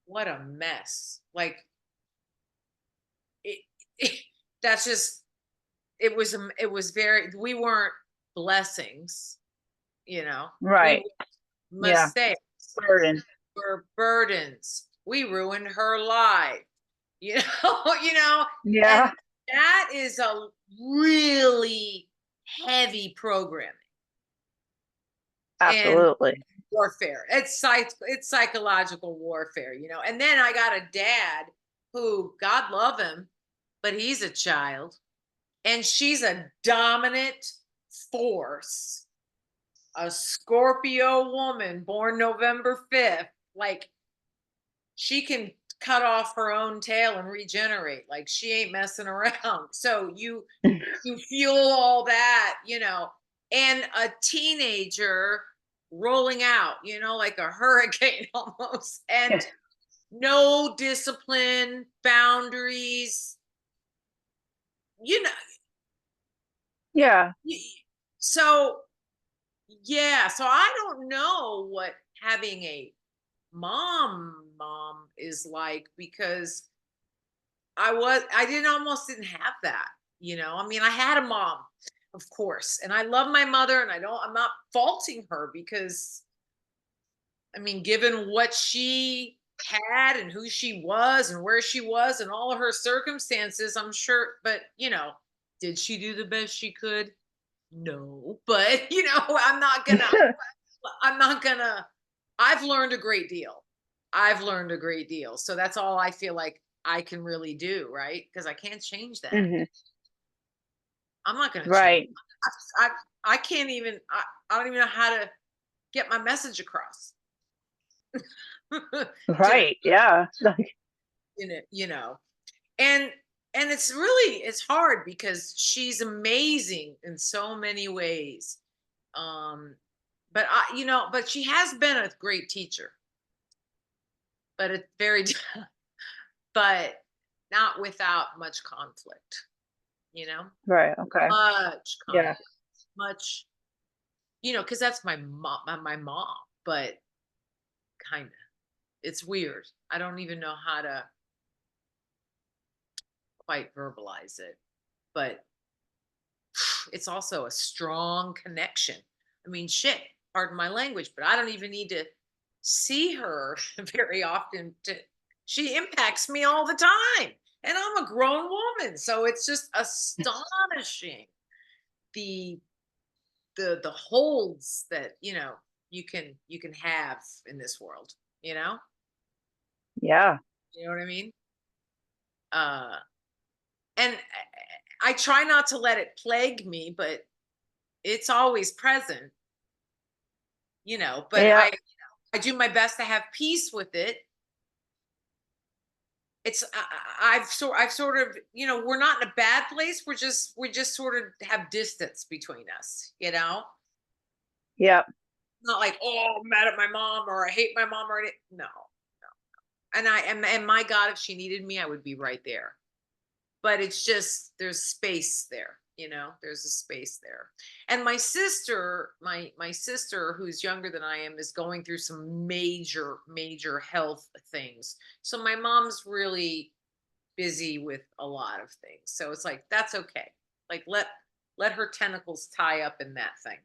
what a mess. Like it, it that's just it was very, we weren't blessings, we Right. were Yeah. mistakes, Burden. were burdens, we ruined her life, and Yeah, that is a really heavy programming and absolutely. warfare. It's psychological warfare, and then I got a dad who, God love him, but he's a child and she's a dominant force, a Scorpio woman born November 5th. Like, she can cut off her own tail and regenerate. Like, she ain't messing around. So you feel all that, and a teenager rolling out, like a hurricane almost. And no discipline, boundaries, you know, Yeah. y- so yeah, so I don't know what having a mom is like, because I didn't almost didn't have that, you know. I mean, I had a mom, of course, and I love my mother, and I'm not faulting her, because I mean, given what she had and who she was and where she was and all of her circumstances, I'm sure, but did she do the best she could? No, but I'm not gonna, I've learned a great deal. I've learned a great deal. So that's all I feel like I can really do, right? Because I can't change that. Hmm. I'm not gonna change. Right. I, I can't even, I don't even know how to get my message across. to Right. Yeah. Like, you know and it's really, it's hard because she's amazing in so many ways. um but but she has been a great teacher, but it's very but not without much conflict, you know right. Okay. much Yeah. conflict, much, because that's my mom, but kind of, it's weird. I don't even know how to quite verbalize it, but it's also a strong connection. I mean, shit, pardon my language, but I don't even need to see her very often to, she impacts me all the time. And I'm a grown woman, so it's just astonishing the the holds that, you can have in this world, you know? Yeah. You know what I mean? Uh and I try not to let it plague me, but it's always present, but Yeah. I do my best to have peace with it. It's I've sort of, we're not in a bad place. We just sort of have distance between us, Yeah. not like, oh, I'm mad at my mom or I hate my mom or no. And my God, if she needed me, I would be right there. But it's just, there's space there, there's a space there. And my sister who's younger than I am is going through some major health things, so my mom's really busy with a lot of things, so it's like, that's okay. Like, let her tentacles tie up in that thing,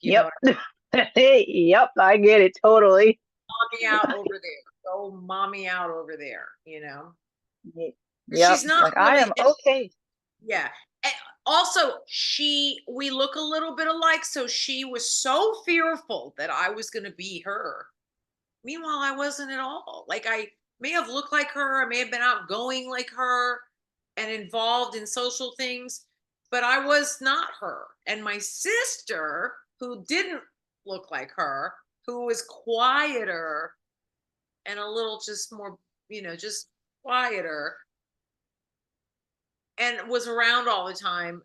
Yep. what Yep. I get it totally. mommy out over there, go mommy out over there, Yep. she's not Like I really. am okay. Yeah. And also, we look a little bit alike. So she was so fearful that I was going to be her. Meanwhile, I wasn't at all. Like, I may have looked like her, I may have been outgoing like her and involved in social things, but I was not her. And my sister, who didn't look like her, who was quieter and a little just more, just quieter, and was around all the time.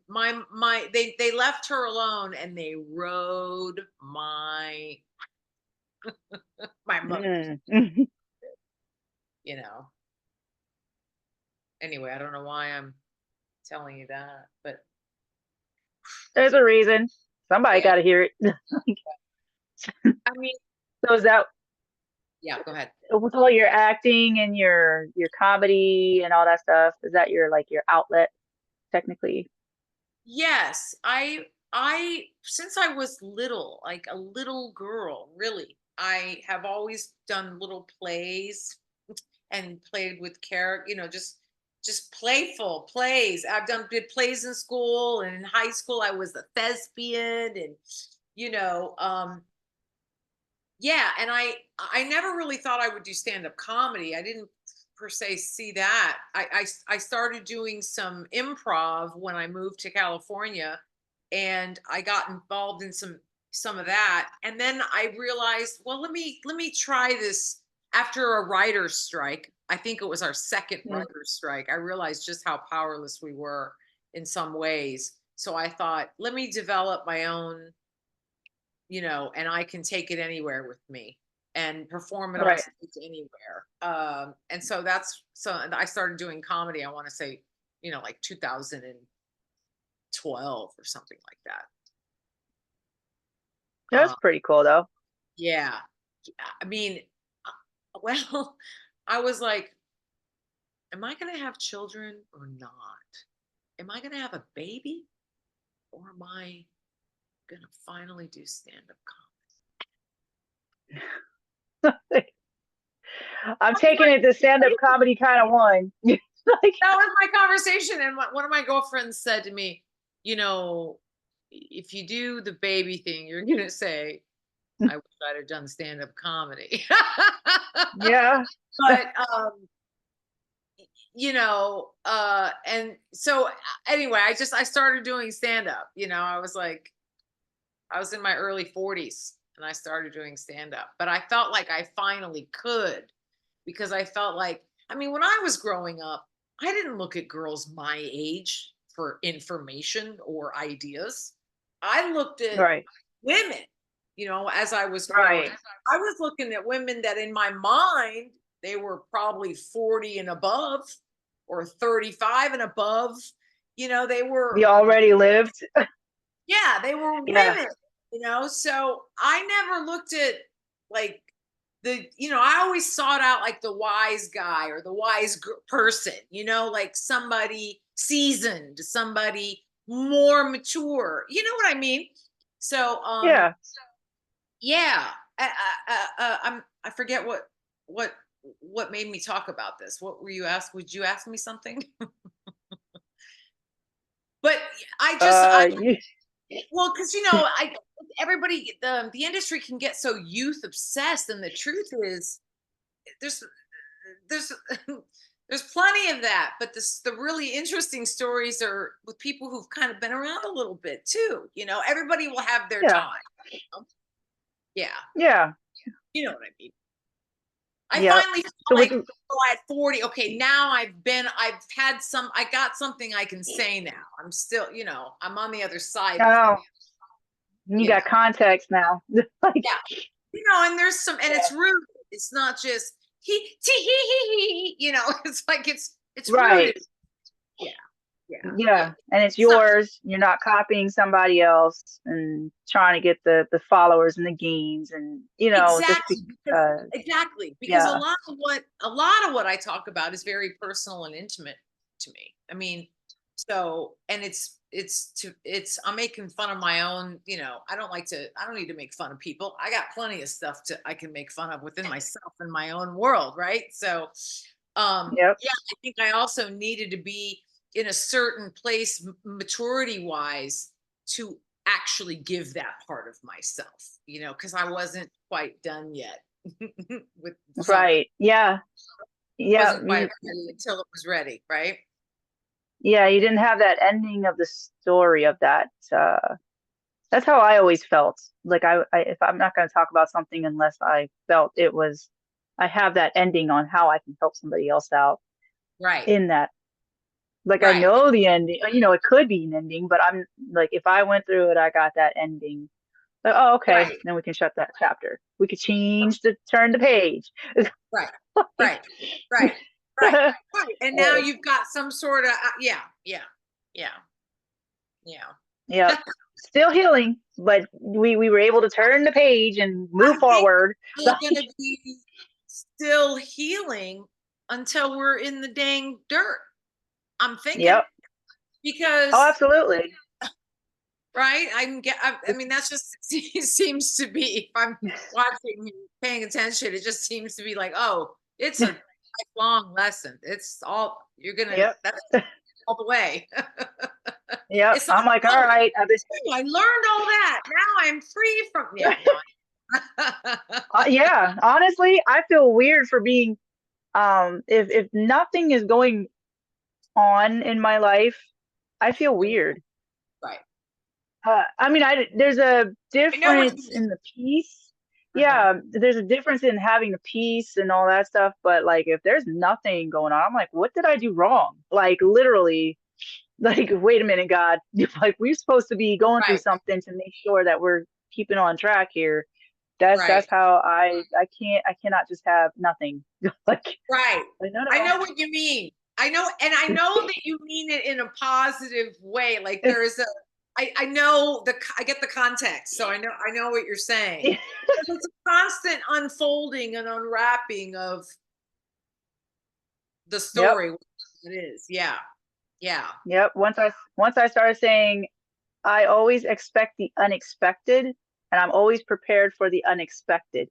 They left her alone and they rode my mother. Mm. You know. Anyway, I don't know why I'm telling you that, but There's a reason. Somebody yeah. got to hear it. I mean, So is that yeah. Go ahead. with all your acting and your comedy and all that stuff? Is that your like your outlet technically? Yes, I since I was little, like a little girl, really, I have always done little plays and played with character, just playful plays. Did plays in school, and in high school I was a thespian, and you know, um yeah, and I never really thought I would do stand-up comedy. I didn't per se see that. I started doing some improv when I moved to California, and I got involved in some of that. And then I realized, well, let me try this after a writer's strike. I think it was our second Mm. writer's strike. I realized just how powerless we were in some ways. So I thought, let me develop my own, and I can take it anywhere with me. and perform it on Right. stage anywhere. And so I started doing comedy, I want to say, like 2012 or something like that. That's Uh, pretty cool though. yeah. I mean, well, I was like, am I going to have children or not? Am I going to have a baby or am I going to finally do stand up I'm taking comedy? it the stand-up comedy kind of one. Like, That was my conversation. And one of my girlfriends said to me, if you do the baby thing, you're going to say, I wish I'd have done stand up comedy. yeah. But, and so anyway, I started doing stand up. I was in my early 40s and I started doing stand up, but I felt like I finally could because I felt like, I mean, when I was growing up, I didn't look at girls my age for information or ideas. I looked at Right. women, as I was growing. Right. I was looking at women that in my mind, they were probably 40 and above or 35 and above. They were, You already lived. yeah, they were Yeah. women, so I never looked at like I always sought out like the wise guy or the wise person, like somebody seasoned, somebody more mature. You know what I mean? So, Yeah. yeah, I forget what what made me talk about this. What were you asked? Would you ask me something? But I You, well, because I everybody the industry can get so youth obsessed, and the truth is there's there's there's plenty of that, but the really interesting stories are with people who've kind of been around a little bit too. Everybody will have their yeah. time. you know? Yeah, Yeah. you know what I mean. I Yep. finally feel So with like, oh, at 40, okay, now I got something I can say now. I'm still, I'm on the other side of oh, things, you you know. got context now. Like, Yeah. And there's and yeah. it's rude. It's not just it's like it's Right. rooted. Yeah. Yeah. Yeah. Yeah. And it's It's not yours. You're not copying somebody else and trying to get the followers and the gains and just exactly because because yeah. a lot of what I talk about is very personal and intimate to me. I mean, so and I'm making fun of my own, I don't need to make fun of people. I got plenty of stuff I can make fun of within myself and my own world, right? So Yep. yeah, I think I also needed to be in a certain place maturity wise to actually give that part of myself, because I wasn't quite done yet with something. Right. Yeah. Yeah. Wasn't quite ready until it was ready, right? Yeah, you didn't have that ending of the story of that. That's how I always felt. Like if I'm not going to talk about something unless I felt it was, I have that ending on how I can help somebody else out Right, in that. Like I right, know the ending, it could be an ending, but I'm like, if I went through it, I got that ending. Like, oh, okay, right, then we can shut that chapter. We could turn the page. right, Like, right, right, right. And now you've got some sort of yeah, yeah, yeah, yeah. yeah, still healing, but we were able to turn the page and move I think forward. we're going to be still healing until we're in the dang dirt. I'm thinking Yep. Oh, because absolutely. right, I mean that's just it seems to be if I'm watching and paying attention, it just seems to be like, oh, it's a lifelong lesson. It's all you're gonna Yep. that's all the way. Yep. It's like, I'm like, all oh, right. I've been, I learned all that. Now I'm free from yeah, no. yeah. Honestly, I feel weird for being. If nothing is going on in my life, I feel weird. Right. I mean, there's a I know what you difference in mean. the peace. Uh-huh. Yeah, there's a difference in having the peace and all that stuff. But like, if there's nothing going on, I'm like, what did I do wrong? Like, literally, like, wait a minute, God. Like, we're supposed to be going through Right. something to make sure that we're keeping on track here. That's Right. how I cannot just have nothing. Like, Right. no, I no. know what you mean. I know, and I know that you mean it in a positive way. Like there's a, I know I get the context, so I know what you're saying. But it's a constant unfolding and unwrapping of the Yep. story. It is, yeah, yeah. Yep. Once I started saying I always expect the unexpected and I'm always prepared for the unexpected,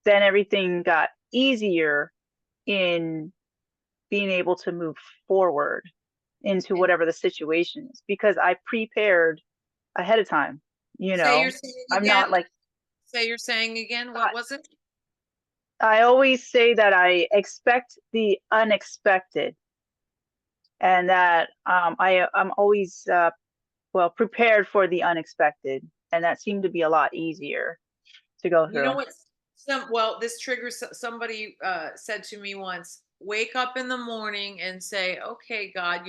then everything got easier in being able to move forward into And whatever the situation is because I prepared ahead of time. You say you're know, saying I'm again. not like Say you're saying again. I, What was it? I always say that I expect the unexpected and that I'm always well prepared for the unexpected, and that seemed to be a lot easier to go You know through. what? Well, this triggers somebody said to me once, wake up in the morning and say, okay, God,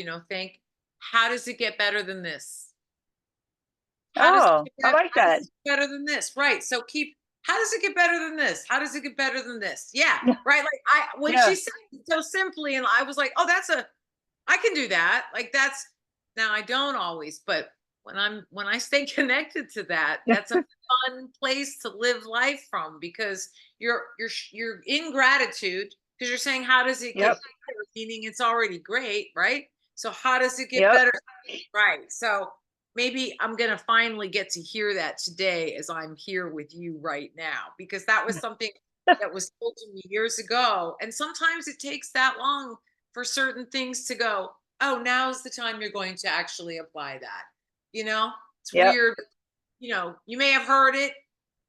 how does it get better than this? How does it Oh, get I better? like How does that. it get better than this? Right. So how does it get better than this? How does it get better than this? Yeah. Yeah, Right. Like when she yeah, said it so simply, and I was like, oh, I can do that. Like now I don't always, but when I stay connected to that, that's a fun place to live life from because you're in gratitude because you're saying, how does it get yep, better? Meaning it's already great, right? So how does it get yep, better? Right. So maybe I'm going to finally get to hear that today as I'm here with you right now, because that was something that was told to me years ago. And sometimes it takes that long for certain things to go, oh, now's the time you're going to actually apply that. It's yep, weird. You may have heard it,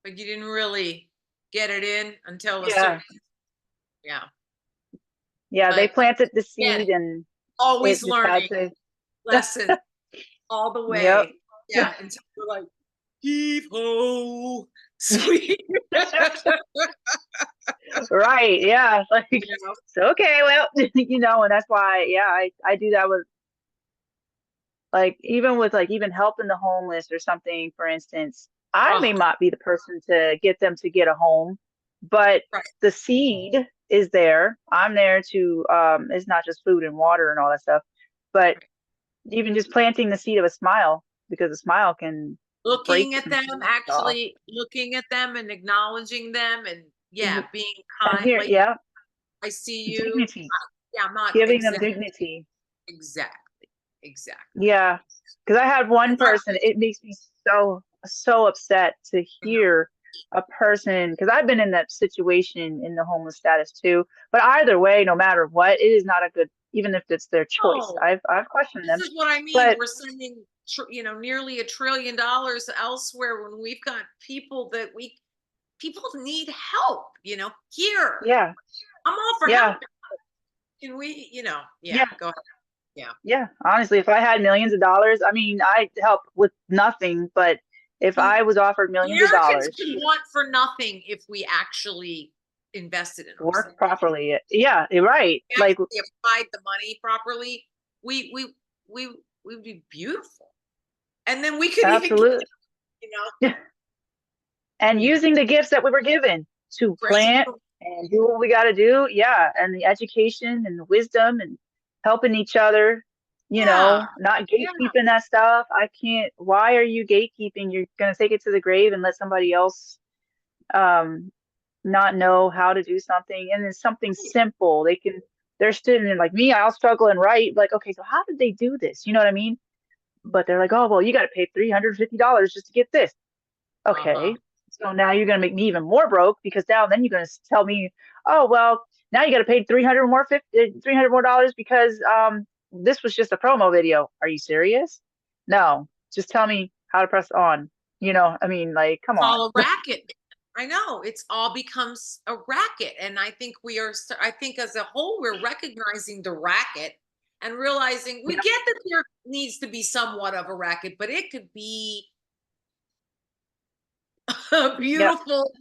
but you didn't really get it in until a certain, yeah, yeah. yeah. They But planted the again, seed, and it always just had learning to. lesson all the Yep. way. Yeah. Until we're like, heave ho, sweet. Right. Yeah. Like, You know? so okay, well, and that's why, yeah, I do that with like even with like even helping the homeless or something, for instance. I Oh, may not be the person to get them to get a home, but right. the seed is there. I'm there to it's not just food and water and all that stuff, but even just planting the seed of a smile, because a smile can break Looking at some them, seeds off. actually looking at them and acknowledging them and yeah, Y- being And kind. here, Like, yeah, I see you. dignity, Yeah, I'm not giving them exactly, dignity. exactly, exactly. Yeah, because I had one That's our, person. It makes me so upset to hear a person, because I've been in that situation in the homeless status too. But either way, no matter what, it is not a good, even if it's their choice. no, I've questioned this them, is what I mean. but We're sending, nearly $1 trillion elsewhere when we've got people need help, here. yeah, I'm all for yeah, help. Can we, yeah, yeah, go ahead. Yeah. yeah. Honestly, if I had millions of dollars, I mean, I'd help with nothing. But if I was offered millions of Americans dollars, could want for nothing if we actually invested in work ourselves. properly, yeah, you're right. We Like, actually applied the money properly. We we we we would be beautiful, and then we could even give, absolutely. you know, And you know, using the gifts that we were given to great. plant and do what we got to do. Yeah. And the education and the wisdom and helping each other, Yeah, not yeah. gatekeeping that stuff. I can't. Why are you gatekeeping? You're going to take it to the grave and let somebody else um, not know how to do something. And it's something simple. They're sitting there like me, I'll struggle and write. Like, okay, so how did they do this? You know what I mean? But they're like, oh, well, you got to pay $350 just to get this. Uh-huh. Okay. So now you're going to make me even more broke because now then you're going to tell me, oh, well, now you got to pay 300 more 50 $300 more dollars because this was just a promo video. Are you serious? No, just tell me how to press on. I mean, like, come It's on. all a racket. I know it's all becomes a racket, and I think I think as a whole we're recognizing the racket and realizing we Yep. get that there needs to be somewhat of a racket, but it could be Yep. beautiful,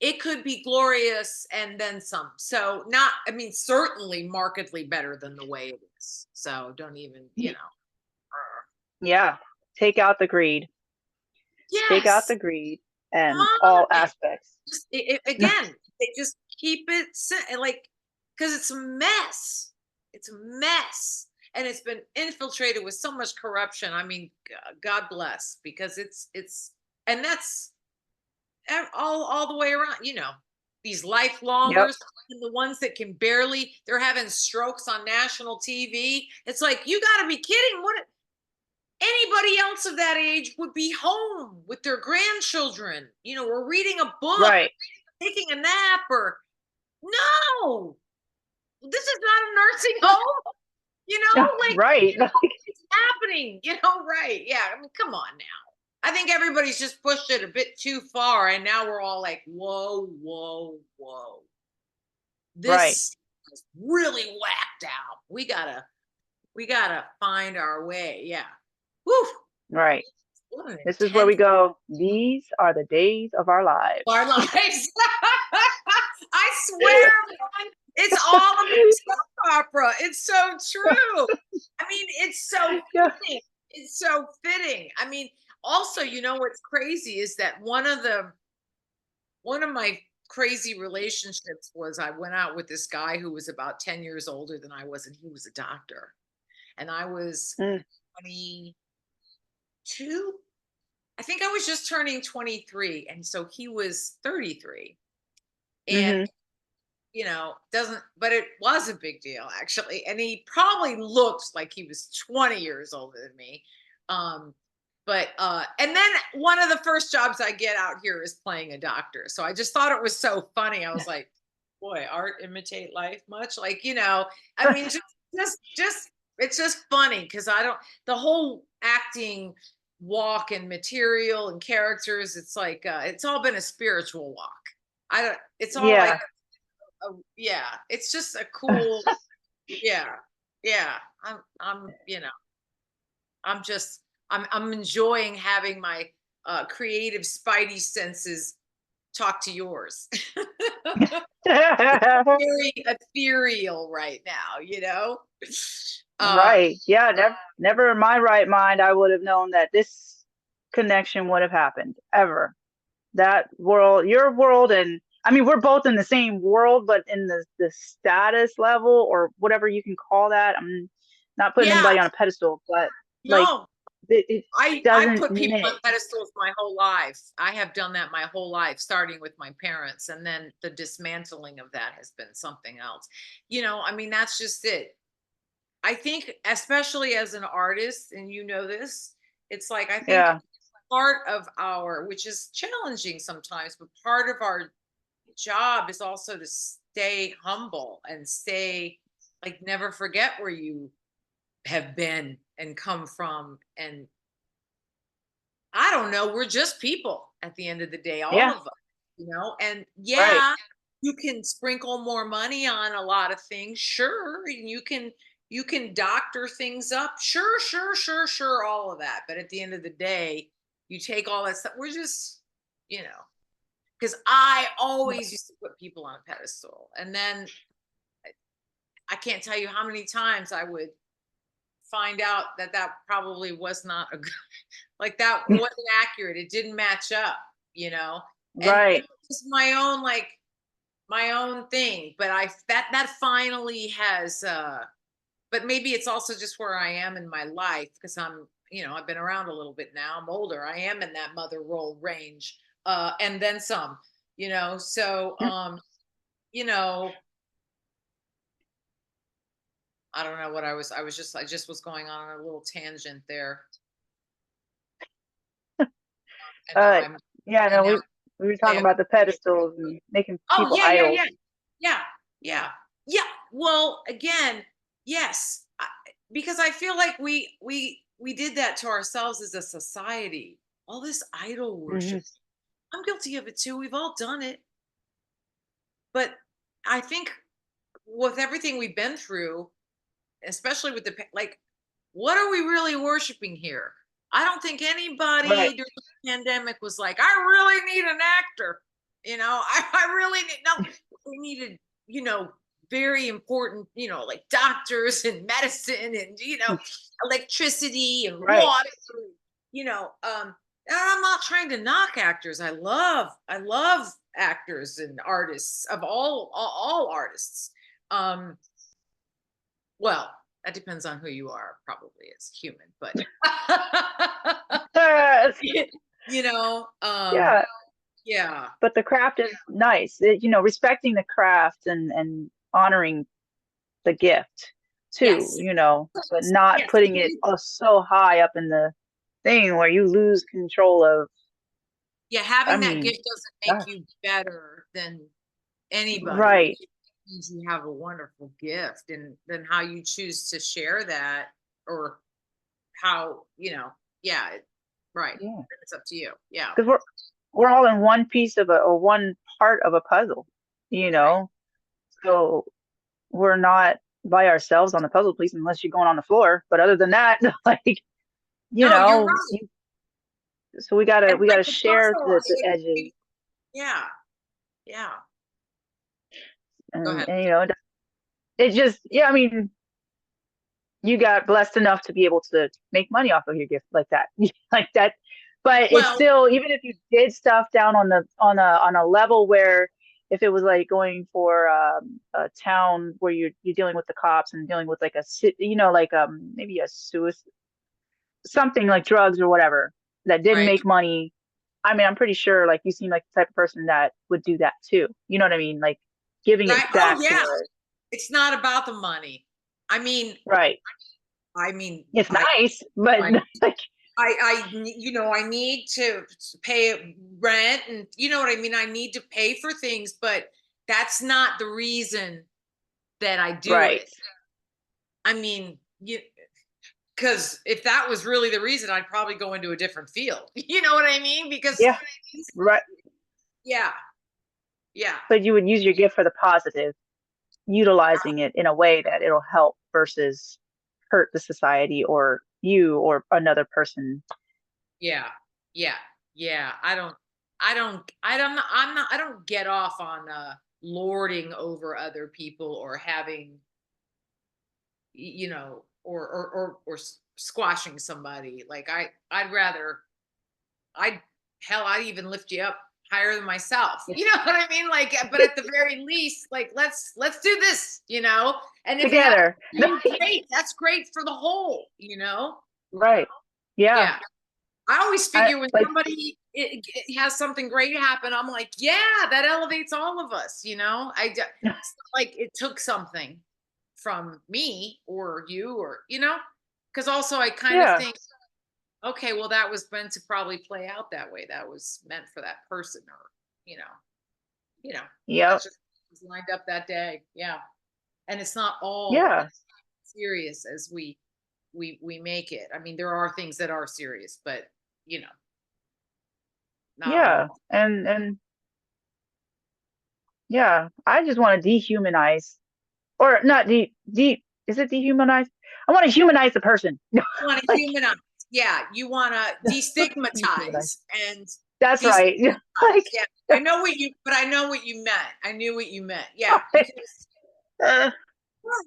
it could be glorious and then some. So not, I mean, certainly markedly better than the way it is. So don't even, Yeah. Take out the greed. Take out Yes. the greed and all Fine. aspects. Just, again, they just keep it like, because it's a mess. It's a mess. And it's been infiltrated with so much corruption. I mean, God bless, because and that's all the way around, these Yep. lifelongers and the ones that can barely, they're having strokes on national TV. It's like, you got to be kidding. What anybody else of that age would be home with their grandchildren, or reading a book, Right. taking a nap, or no, this is not a nursing home, like Right. it's happening, right. Yeah. I mean, come on now. I think everybody's just pushed it a bit too far, and now we're all like, whoa, whoa, whoa. Right. This is really whacked out. We gotta find our way. Yeah. Whew. Right. What an This is where intense we go. These are the days of our lives. our lives. I swear, man, it's all a big soap opera. It's so true. I mean, it's so Yeah. fitting. It's so fitting. I mean, also, what's crazy is that one of my crazy relationships was, I went out with this guy who was about 10 years older than I was, and he was a doctor. And I was Mm, 22. I think I was just turning 23. And so he was 33. And mm-hmm. doesn't, but it was a big deal actually. And he probably looked like he was 20 years older than me. And then one of the first jobs I get out here is playing a doctor. So I just thought it was so funny. I was like, boy, art imitate life much. Like, I mean, just it's just funny because I don't, the whole acting walk and material and characters, it's like it's all been a spiritual walk. I don't, it's all like Yeah. yeah, it's just a cool, yeah, yeah. I'm, I'm just, I'm enjoying having my creative spidey senses talk to yours. Very ethereal right now, Uh, Right. Yeah. Never in my right mind I would have known that this connection would have happened ever. That world, your world, and I mean, we're both in the same world, but in the status level or whatever you can call that. I'm not putting yeah, anybody on a pedestal, but like no, it I doesn't put people on mix. pedestals my whole life. I have done that my whole life, starting with my parents, and then the dismantling of that has been something else. I mean, that's just it. I think, especially as an artist, and this, it's like, I think Yeah. part of which is challenging sometimes, but part of our job is also to stay humble and stay, like, never forget where you have been and come from. And I don't know, we're just people at the end of the day, all Yeah. of us, and Right. yeah, you can sprinkle more money on a lot of things, sure, and you can doctor things up, sure, sure, sure, sure, all of that. But at the end of the day, you take all that stuff, we're just, because I always used to put people on a pedestal. And then I can't tell you how many times I would find out that that probably was not a good, like, that wasn't accurate. It didn't match up, and it Right. was my own, like, my own thing. But that finally has, but maybe it's also just where I am in my life, because I've been around a little bit now. I'm older. I am in that mother role range, and then some, so, you know, I don't know what I just was going on a little tangent there. And now Uh, I'm, yeah, and no, now we were I talking am. about the pedestals and making Oh, people yeah, yeah, yeah. idols. Yeah, yeah. Yeah. Well, again, yes, because I feel like we did that to ourselves as a society. All this idol Hmm. worship. I'm guilty of it too. We've all done it. But I think with everything we've been through, especially with like, what are we really worshiping here? I don't think Right. anybody during the pandemic was like, I really need an actor. I really need, no, we needed, very important, like doctors and medicine and, electricity and Right. water, you know, um, I'm not trying to knock actors. I love actors and artists of all artists. Um, well, that depends on who you are, probably as a human, but Uh, you know, yeah, yeah, but the craft is nice. Respecting the craft and honoring the gift too, yes, but not yes, putting it so high up in the thing where you lose control of, yeah. I Having that mean, gift doesn't make gosh, you better than anybody. right. It means you have a wonderful gift, and then how you choose to share that, or how, yeah, right. Yeah. It's up to you. Yeah. Because we're all in one piece of or one part of a puzzle, you Right. know. So we're not by ourselves on the puzzle piece unless you're going on the floor. But other than that, like, you No, you're know, right. you, so we gotta And we like gotta it's share also, the edges, yeah, yeah. Go and, ahead. and it just, yeah, I mean, you got blessed enough to be able to make money off of your gift like that, like that. But it's Well, still, even if you did stuff down on a level where, if it was like going for a town where you're dealing with the cops and dealing with like like maybe a suicide, something like drugs or whatever that didn't right, make money. I mean, I'm pretty sure like you seem like the type of person that would do that too. You know what I mean? Like giving right. it Oh back to yeah. the It's not about the money. I mean, right. I mean, It's nice, but I, like, I need to pay rent, and you know what I mean? I need to pay for things, but that's not the reason that I do right. it. I mean, because if that was really the reason, I'd probably go into a different field. You know what I mean? Because Yeah, right. yeah, yeah, But you would use your gift for the positive, utilizing it in a way that it'll help versus hurt the society or you or another person. yeah, yeah, yeah. I don't get off on lording over other people, or having, squashing somebody. Like I'd rather, I'd hell, I'd even lift you up higher than myself. You know what I mean? Like, but at the very least, like let's do this, And if it happens Together. for you, great. That's great for the whole. Right. Yeah. Yeah. I always I figure when like somebody it has something great happen, I'm like, yeah, that elevates all of us. It's not like it took something from me or you, or because also I kind of yeah. think, okay, well, that was meant to probably play out that way. That was meant for that person, or you know, you know, Yep. that's just was lined up that day. Yeah, and it's not all Yeah. as serious as we make it. I mean, there are things that are serious, but you know, not Yeah. all. And yeah, I just want to dehumanize, or not is it dehumanize? I want to humanize the person. You want to Like humanize. Yeah, you want to dehumanize. destigmatize and That's right. destigmatize. Like Yeah, I know what you meant. I knew what you meant. Yeah, because uh,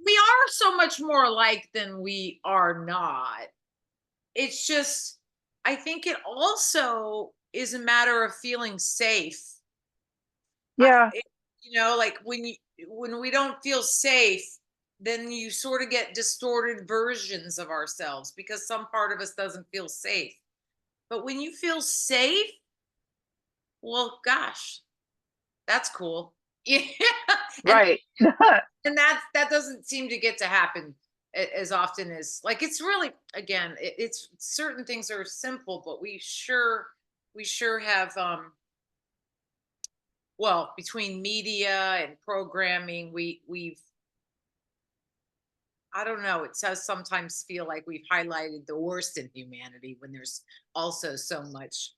we are so much more alike than we are not. It's just, I think it also is a matter of feeling safe. I, yeah. it, like when we don't feel safe, then you sort of get distorted versions of ourselves because some part of us doesn't feel safe. But when you feel safe, well, gosh, that's cool. Yeah, and Right. that doesn't seem to get to happen as often as, like, it's really, again, it's certain things are simple, but we sure have, well, between media and programming, we've, I don't know, it does sometimes feel like we've highlighted the worst in humanity when there's also so much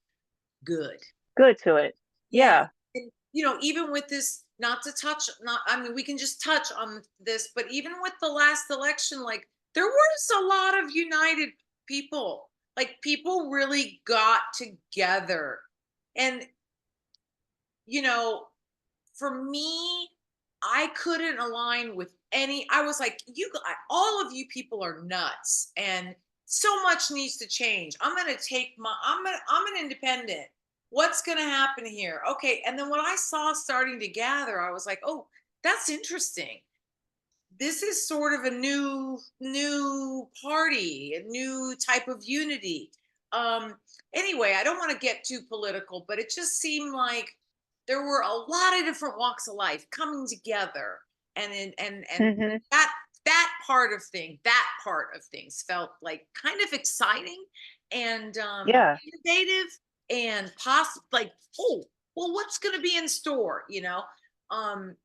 good. Good to it. Yeah. Yeah. And, even with this, not to touch, not, I mean, we can just touch on this, but even with the last election, like, there was a lot of united people. Like, people really got together. And, you know, for me, I couldn't align with any. I was like, all of you people are nuts. And so much needs to change. I'm an independent. What's going to happen here? Okay. And then when I saw starting to gather, I was like, oh, that's interesting. This is sort of a new party, a new type of unity. Um, anyway, I don't want to get too political, but it just seemed like there were a lot of different walks of life coming together, and Hmm. that part of things felt like kind of exciting and Yeah. innovative and possible. Like, oh, well, what's going to be in store? Um,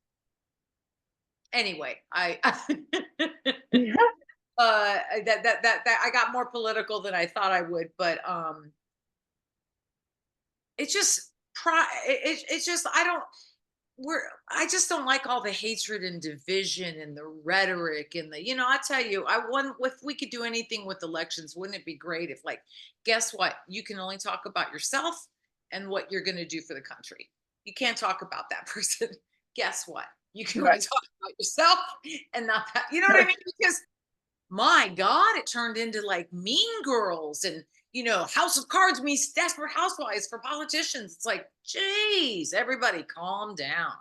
anyway, I that I got more political than I thought I would, but it's just it's just I just don't like all the hatred and division and the rhetoric and I tell you, I want if we could do anything with elections, wouldn't it be great if, like, guess what? You can only talk about yourself and what you're going to do for the country. You can't talk about that person. Guess what? You can only Right. talk about yourself and not that. You know what I mean? Because my God, it turned into like Mean Girls and House of Cards meets Desperate Housewives for politicians. It's like, geez, everybody calm down.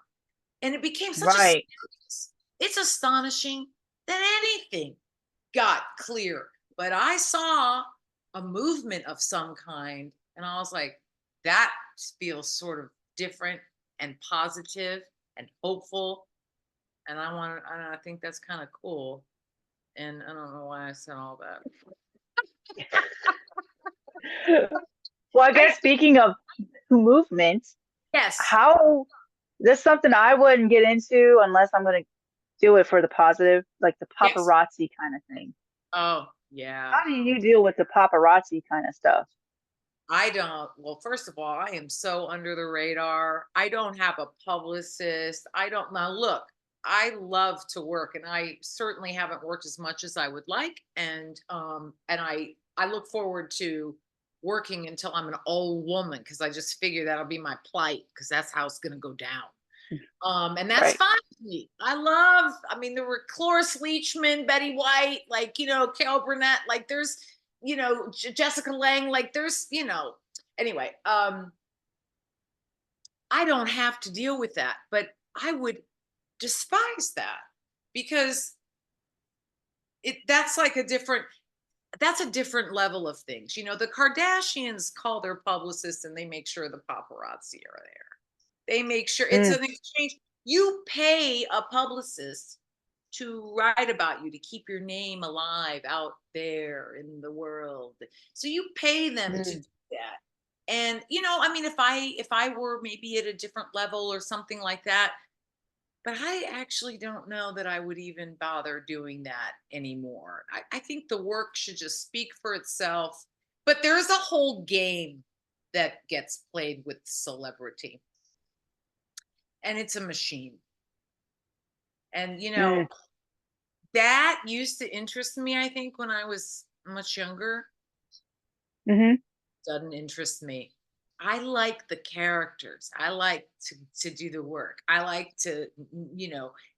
And it became such a Right. circus. It's astonishing that anything got clear. But I saw a movement of some kind, and I was like, that feels sort of different and positive and hopeful. And I think that's kind of cool. And I don't know why I said all that. Well, I I guess speaking of movement, Yes. how that's something I wouldn't get into unless I'm going to do it for the positive, like the Yes. paparazzi kind of thing. Oh, yeah. How do you deal with the paparazzi kind of stuff? I don't. Well, first of all, I am so under the radar. I don't have a publicist. I don't now look. I love to work and I certainly haven't worked as much as I would like and I look forward to working until I'm an old woman because I just figure that'll be my plight because that's how it's going to go down. And that's Right. fine with me. I mean, there were Cloris Leachman, Betty White, like, Carol Burnett, like there's, Jessica Lange, like anyway, I don't have to deal with that, but I would despise that because that's like that's a different level of things. The Kardashians call their publicists and they make sure the paparazzi are there. They make sure it's Mm, an exchange. You pay a publicist to write about you to keep your name alive out there in the world. So you pay them to mm, do that. And I mean, if I were maybe at a different level or something like that, but I actually don't know that I would even bother doing that anymore. I think the work should just speak for itself. But there's a whole game that gets played with celebrity, and it's a machine. And mm, that used to interest me, I think, when I was much younger. hmm. Doesn't interest me. I like the characters. I like to do the work. I like to,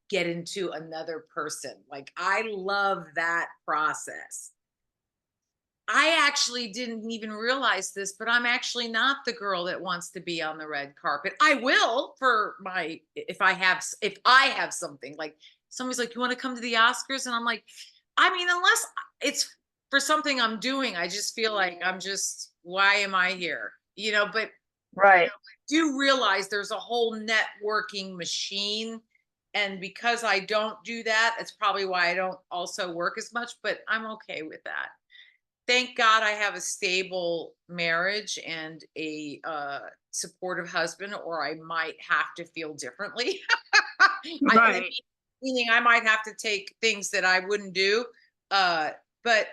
get into another person. Like I love that process. I actually didn't even realize this, but I'm actually not the girl that wants to be on the red carpet. I will for my if I have something like somebody's like, "You want to come to the Oscars?" And I'm like, I mean, unless it's for something I'm doing, I just feel like why am I here? But Right. do realize there's a whole networking machine. And because I don't do that, it's probably why I don't also work as much, but I'm okay with that. Thank God I have a stable marriage and a supportive husband, or I might have to feel differently. Right. Meaning I might have to take things that I wouldn't do. But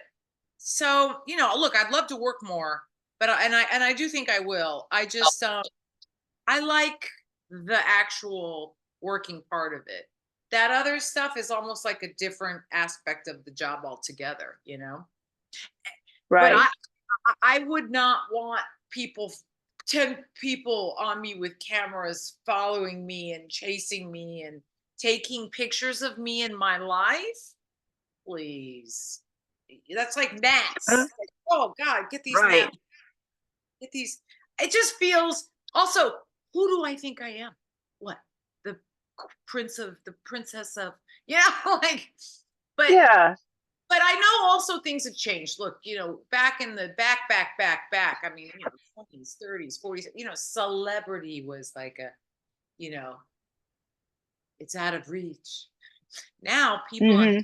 so look, I'd love to work more, but I do think I will. I like the actual working part of it. That other stuff is almost like a different aspect of the job altogether. But Right. I would not want 10 people on me with cameras following me and chasing me and taking pictures of me in my life. Please. That's like Uh, gnats. Like, oh God, get these right. gnats. Get these. It just feels. Also, who do I think I am? What, the the princess of, like. But Yeah. I know also things have changed. Look, back in the back. I mean, 20s, 30s, 40s. Celebrity was like a, you know, it's out of reach. Now people on Hmm.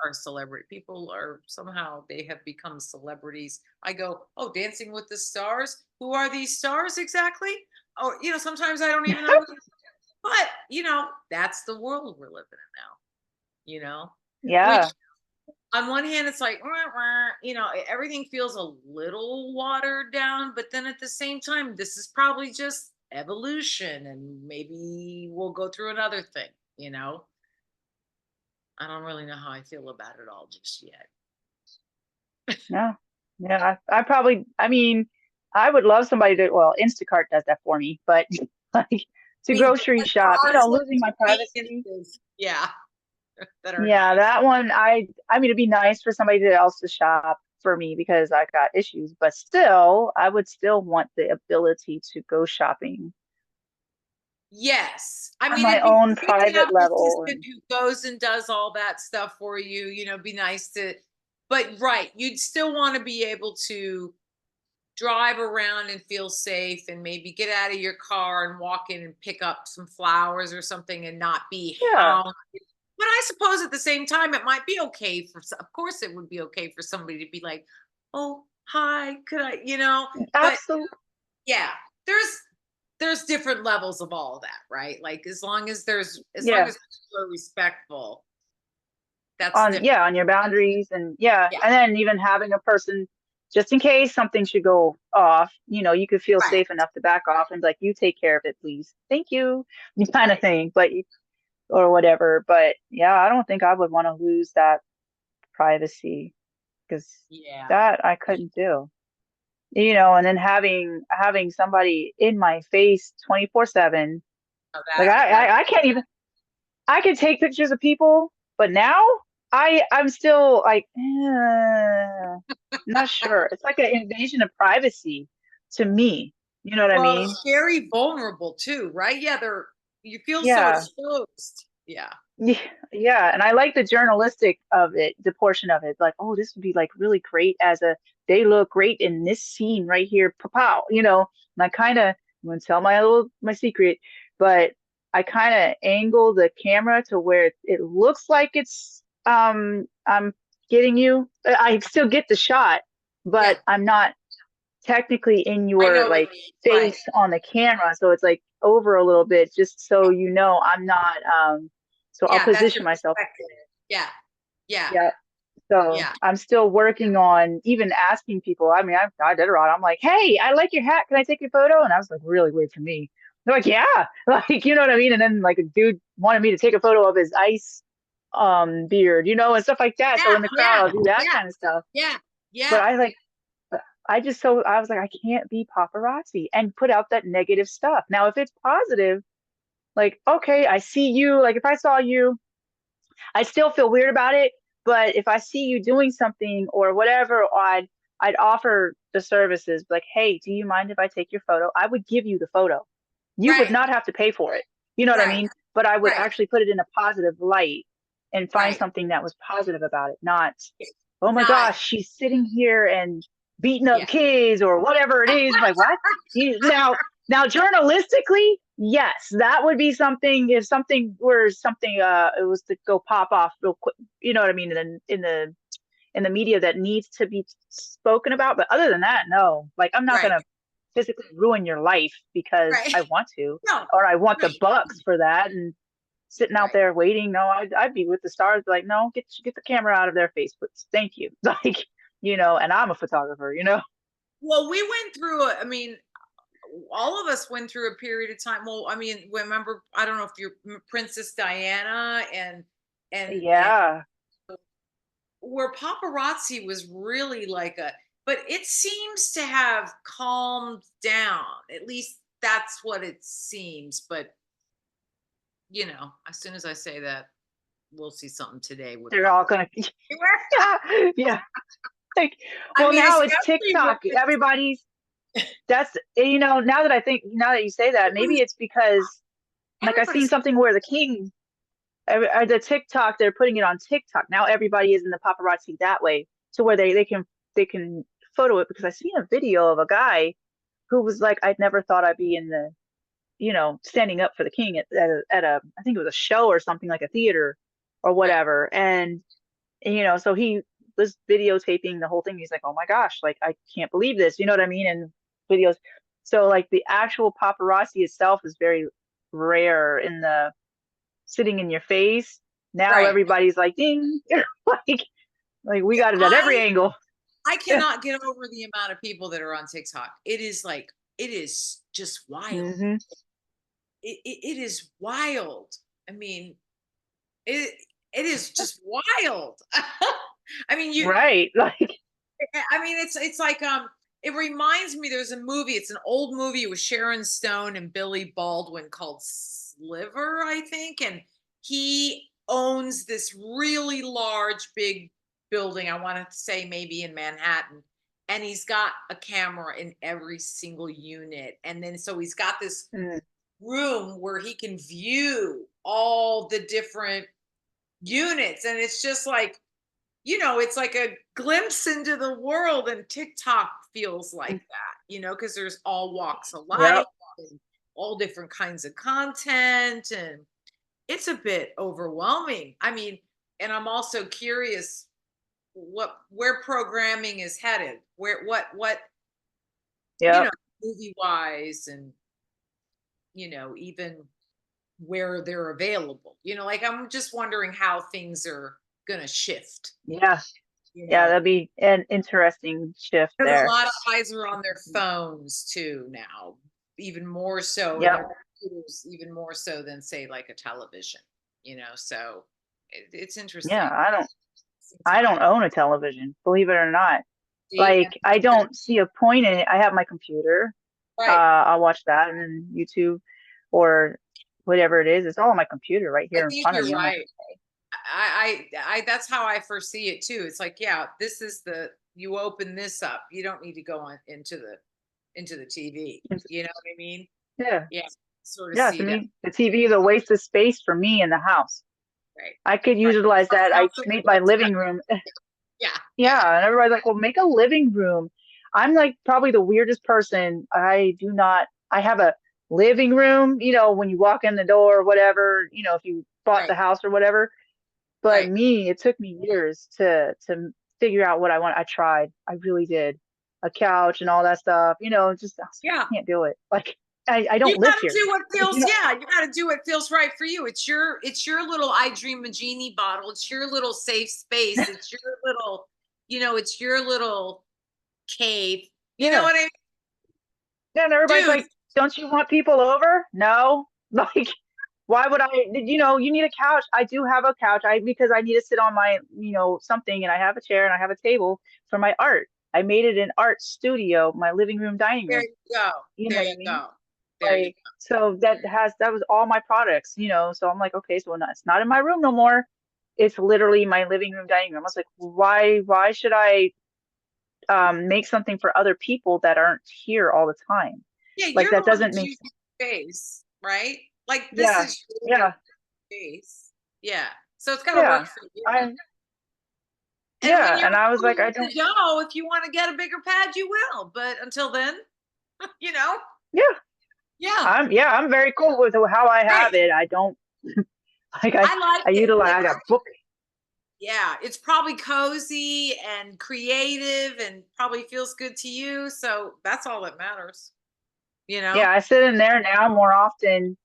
are celebrity. People are somehow they have become celebrities. I go, oh, Dancing with the Stars. Who are these stars exactly? Oh, sometimes I don't even know. But that's the world we're living in now. Which Yeah. on one hand, it's like, "Wah, wah," everything feels a little watered down, but then at the same time, this is probably just evolution, and maybe we'll go through another thing. You know, I don't really know how I feel about it all just yet. No. Yeah. I probably, I mean, I would love somebody to, well, Instacart does that for me, but like I to mean, grocery as shop, far as losing my privacy. conveniences, yeah, that are Yeah, that one, I mean, it'd be nice for somebody else to shop for me because I got issues, but still, I would still want the ability to go shopping yes. I on mean, my it'd be own great to have private an level. assistant And who goes and does all that stuff for you. Be nice to, but right, you'd still want to be able to drive around and feel safe and maybe get out of your car and walk in and pick up some flowers or something and not be yeah, hounded. But I suppose at the same time, it might be okay of course, it would be okay for somebody to be like, oh, hi, could I, but absolutely. yeah, there's different levels of all of that, right? Like as long Yeah. as people are respectful, that's On, different. yeah, on your boundaries and yeah, Yeah, and then even having a person just in case something should go off, you could feel right, safe enough to back off and be like, you take care of it, please. Thank you. Kind of right. thing. But or whatever. But yeah, I don't think I would want to lose that privacy because Yeah. that I couldn't do. And then having somebody in my face 24/7. Oh, Like I can't even I can take pictures of people, but now I'm still like not sure. It's like an invasion of privacy to me. You know what I well, mean? it's very vulnerable too, right? Yeah, you feel so Yeah. exposed. Yeah. Yeah, yeah, and I like the journalistic of it, the portion of it. Like, oh, this would be like really great as a they look great in this scene right here, pow, And I kind of I'm gonna tell my secret, but I kind of angle the camera to where it looks like it's I'm getting you. I still get the shot, Yeah. but I'm not technically in I your know what like you mean. Right. face on the camera, so it's like over a little bit just so I'm not so I'll Yeah, that's position your myself. perspective. Yeah. Yeah. Yeah, so Yeah. I'm still working on even asking people. I mean, I did it right. I'm like, hey, I like your hat, can I take your photo? And I was like, really weird for me. They're like, yeah. Like, you know what I mean? And then like a dude wanted me to take a photo of his ice beard, and stuff like that. So Yeah. in the crowd Yeah. I'll do that Yeah. kind of stuff. Yeah. But Yeah. I was like, I can't be paparazzi and put out that negative stuff. Now, if it's positive, like, okay, I see you. Like, if I saw you, I still feel weird about it. But if I see you doing something or whatever, I'd offer the services like, hey, do you mind if I take your photo? I would give you the photo. You would Right. not have to pay for it. You know what I Right. mean? But I would Right. actually put it in a positive light and find Right. something that was positive about it, not oh my Not. gosh, she's sitting here and beating up Yeah. kids or whatever it is. Like what? Now journalistically, yes, that would be something if something were something it was to go pop off real quick, you know what I mean, in the media that needs to be spoken about. But other than that, no. Like I'm not Right. gonna physically ruin your life because Right. I want to, No. or I want the Right. bucks for that and sitting out Right. there waiting. No, I'd be with the stars. Like, no, get the camera out of their face, please. Thank you. Like, and I'm a photographer. Well, we went through I mean, all of us went through a period of time. Well, I mean, remember, I don't know if you're Princess Diana and Yeah. where paparazzi was really like but it seems to have calmed down. At least that's what it seems. But as soon as I say that, we'll see something today with They're pop. all gonna, yeah, yeah. Like, I well, mean, now it's especially with TikTok. Everybody's, that's, now that you say that, maybe it's because, like, I seen everybody's something where the king, the TikTok, they're putting it on TikTok. Now everybody is in the paparazzi that way, to where they can photo it, because I seen a video of a guy who was like, I'd never thought I'd be in the, standing up for the king at a I think it was a show or something, like a theater or right. whatever. And so he was videotaping the whole thing. He's like, oh my gosh, like, I can't believe this. You know what I mean? And videos. So like the actual paparazzi itself is very rare in the sitting in your face. Now Right. everybody's like, ding, like, we Yeah, got it at every angle. I cannot get over the amount of people that are on TikTok. It is like, it is just wild. Hmm. It is wild. I mean, it it is just wild. I mean, Right. Like, I mean, it's like it reminds me. There's a movie. It's an old movie with Sharon Stone and Billy Baldwin called Sliver, I think, and he owns this really large, big building. I want to say maybe in Manhattan, and he's got a camera in every single unit, and then so he's got this mm, room where he can view all the different units, and it's just like, it's like a glimpse into the world, and TikTok feels like that, because there's all walks of life yep. and all different kinds of content, and it's a bit overwhelming. I mean, and I'm also curious where programming is headed, where what you know Yep. movie wise, and even where they're available. Like I'm just wondering how things are gonna shift, Yeah. you Yeah. know, That'd be an interesting shift because a there. lot of eyes are on their phones too now, even more so, and their Yep. computers even more so than say like a television, so it's Yeah. interesting. I Time. don't own a television, believe it or not. See? Like, I don't see a point in it. I have my computer. Right. I'll watch that, and then YouTube or whatever it is. It's all on my computer right I here in think front of you're me. I'm like, right. I that's how I foresee it too. It's like, yeah, this is you open this up. You don't need to go on into the TV. it's- You know what I mean? yeah. Yeah. Sort of Yeah. To see that. me, the TV is a waste of space for me in the house. Right. I could Right. utilize that. I Sounds like made a my waste of time. living room. Yeah. Yeah. Yeah. And everybody's like, well, make a living room. I'm like probably the weirdest person. I have a living room, when you walk in the door or whatever, if you bought Right. the house or whatever. But Right. me, it took me years to figure out what I want. I tried. I really did. A couch and all that stuff, just, I was like, Yeah. I can't do it. Like, I You don't live got to here. do what You feels, know, yeah, you got to do what feels right for you. It's your little I Dream a Genie bottle. It's your little safe space. It's your little, it's your little cave. You know yeah. what I mean? Yeah, and everybody's Dude, like, don't you want people over? No. Like, why would I, you need a couch. I do have a couch. Because I need to sit on my, something, and I have a chair and I have a table for my art. I made it an art studio, my living room, dining there room. you go. You know There what I you mean? go. There you Like, so that was all my products, so I'm like, okay, so it's not in my room no more. It's literally my living room, dining room. I was like, why should I make something for other people that aren't here all the time? Yeah, Like, you're the that one doesn't that's make using sense. space, right? Like this Yeah. is your Yeah. space. Yeah. So it's got to work Yeah. for you. I And when yeah, you're and I was like, ready I don't. to go, if you want to get a bigger pad, you will. But until then, you know, Yeah. yeah, I'm very cool with how I have great. it. I don't like I like I it. utilize I It's got book. Yeah, it's probably cozy and creative and probably feels good to you. So that's all that matters, you know? Yeah, I sit in there now more often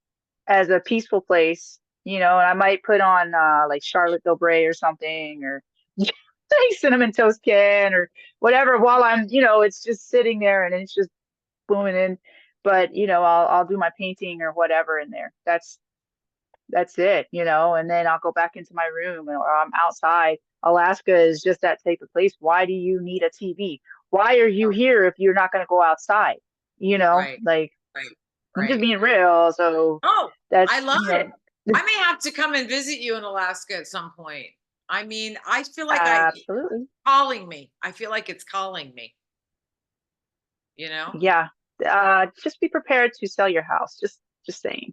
as a peaceful place, and I might put on like Charlotte Tilbury or something, or like cinnamon toast can or whatever, while I'm, it's just sitting there and it's just booming in. But I'll do my painting or whatever in there. That's it, and then I'll go back into my room, or I'm outside. Alaska is just that type of place. Why do you need a TV? Why are you here if you're not going to go outside? Right, Like, right, I'm just right. being real. So Oh, I that's, love it. I may have to come and visit you in Alaska at some point. I mean, I feel like Absolutely. calling me. I feel like it's calling me, you know? Yeah. Just be prepared to sell your house. Just saying.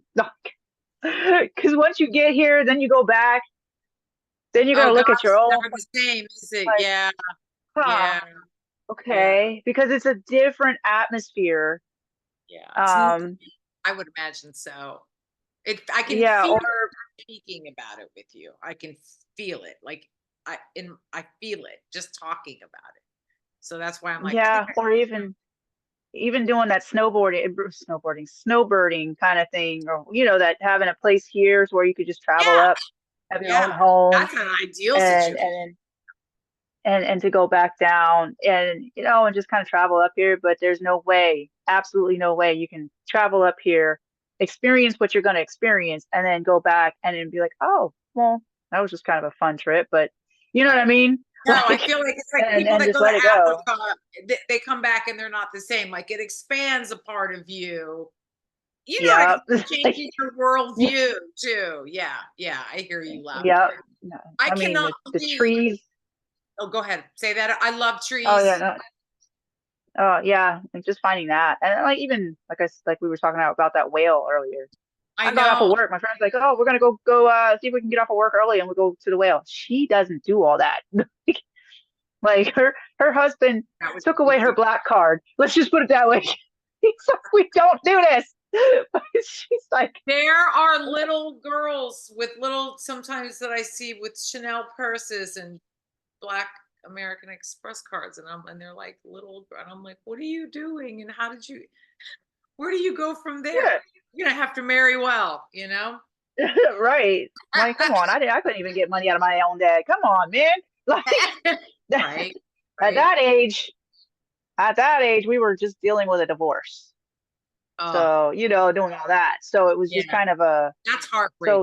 Because once you get here, then you go back, then you're Oh gonna gosh, look at your it's own never the same, is it? like, Yeah, huh, yeah, yeah, okay, because it's a different atmosphere. yeah. Um, I would imagine so. I can yeah, feel or it speaking about it with you. I can feel it. Like I feel it just talking about it. So that's why I'm like, I think yeah, or even doing that snowbirding kind of thing, or that having a place here is where you could just travel yeah, up, have your own yeah. home, That's an ideal and situation. and to go back down and and just kind of travel up here. But there's no way, absolutely no way you can travel up here, experience what you're going to experience, and then go back and then be like, oh, well, that was just kind of a fun trip, but you know what I Right. mean? No, I Like, feel like it's like people and that just go to let it go. Africa, they come back and they're not the same. Like it expands a part of you. You know what I Yeah. mean? Changing your Yeah. worldview too. Yeah, yeah. I hear you loud and Yeah. clear. No, I I mean cannot the believe. trees. Oh, go ahead. Say that. I love Oh yeah, trees. no, oh yeah, like just finding that, and like even like we were talking about that whale earlier. I I got off of know. work. My friend's like, "Oh, we're gonna go see if we can get off of work early, and we'll go to the whale." She doesn't do all that. Like her husband That would took be away her too. black card. Let's just put it that way. He's like, "We don't do this." But she's like, There are little girls with little sometimes that I see with Chanel purses and black American Express cards, and they're like little, and I'm like, what are you doing? And how did you? Where do you go from there? "Yeah, You're gonna have to marry well, you know? right." Like, come on, I couldn't even get money out of my own dad. Come on, man. Like Right, at right. that age, at that age, we were just dealing with a divorce. Oh, So, doing all that. So it was yeah, just kind of a, that's so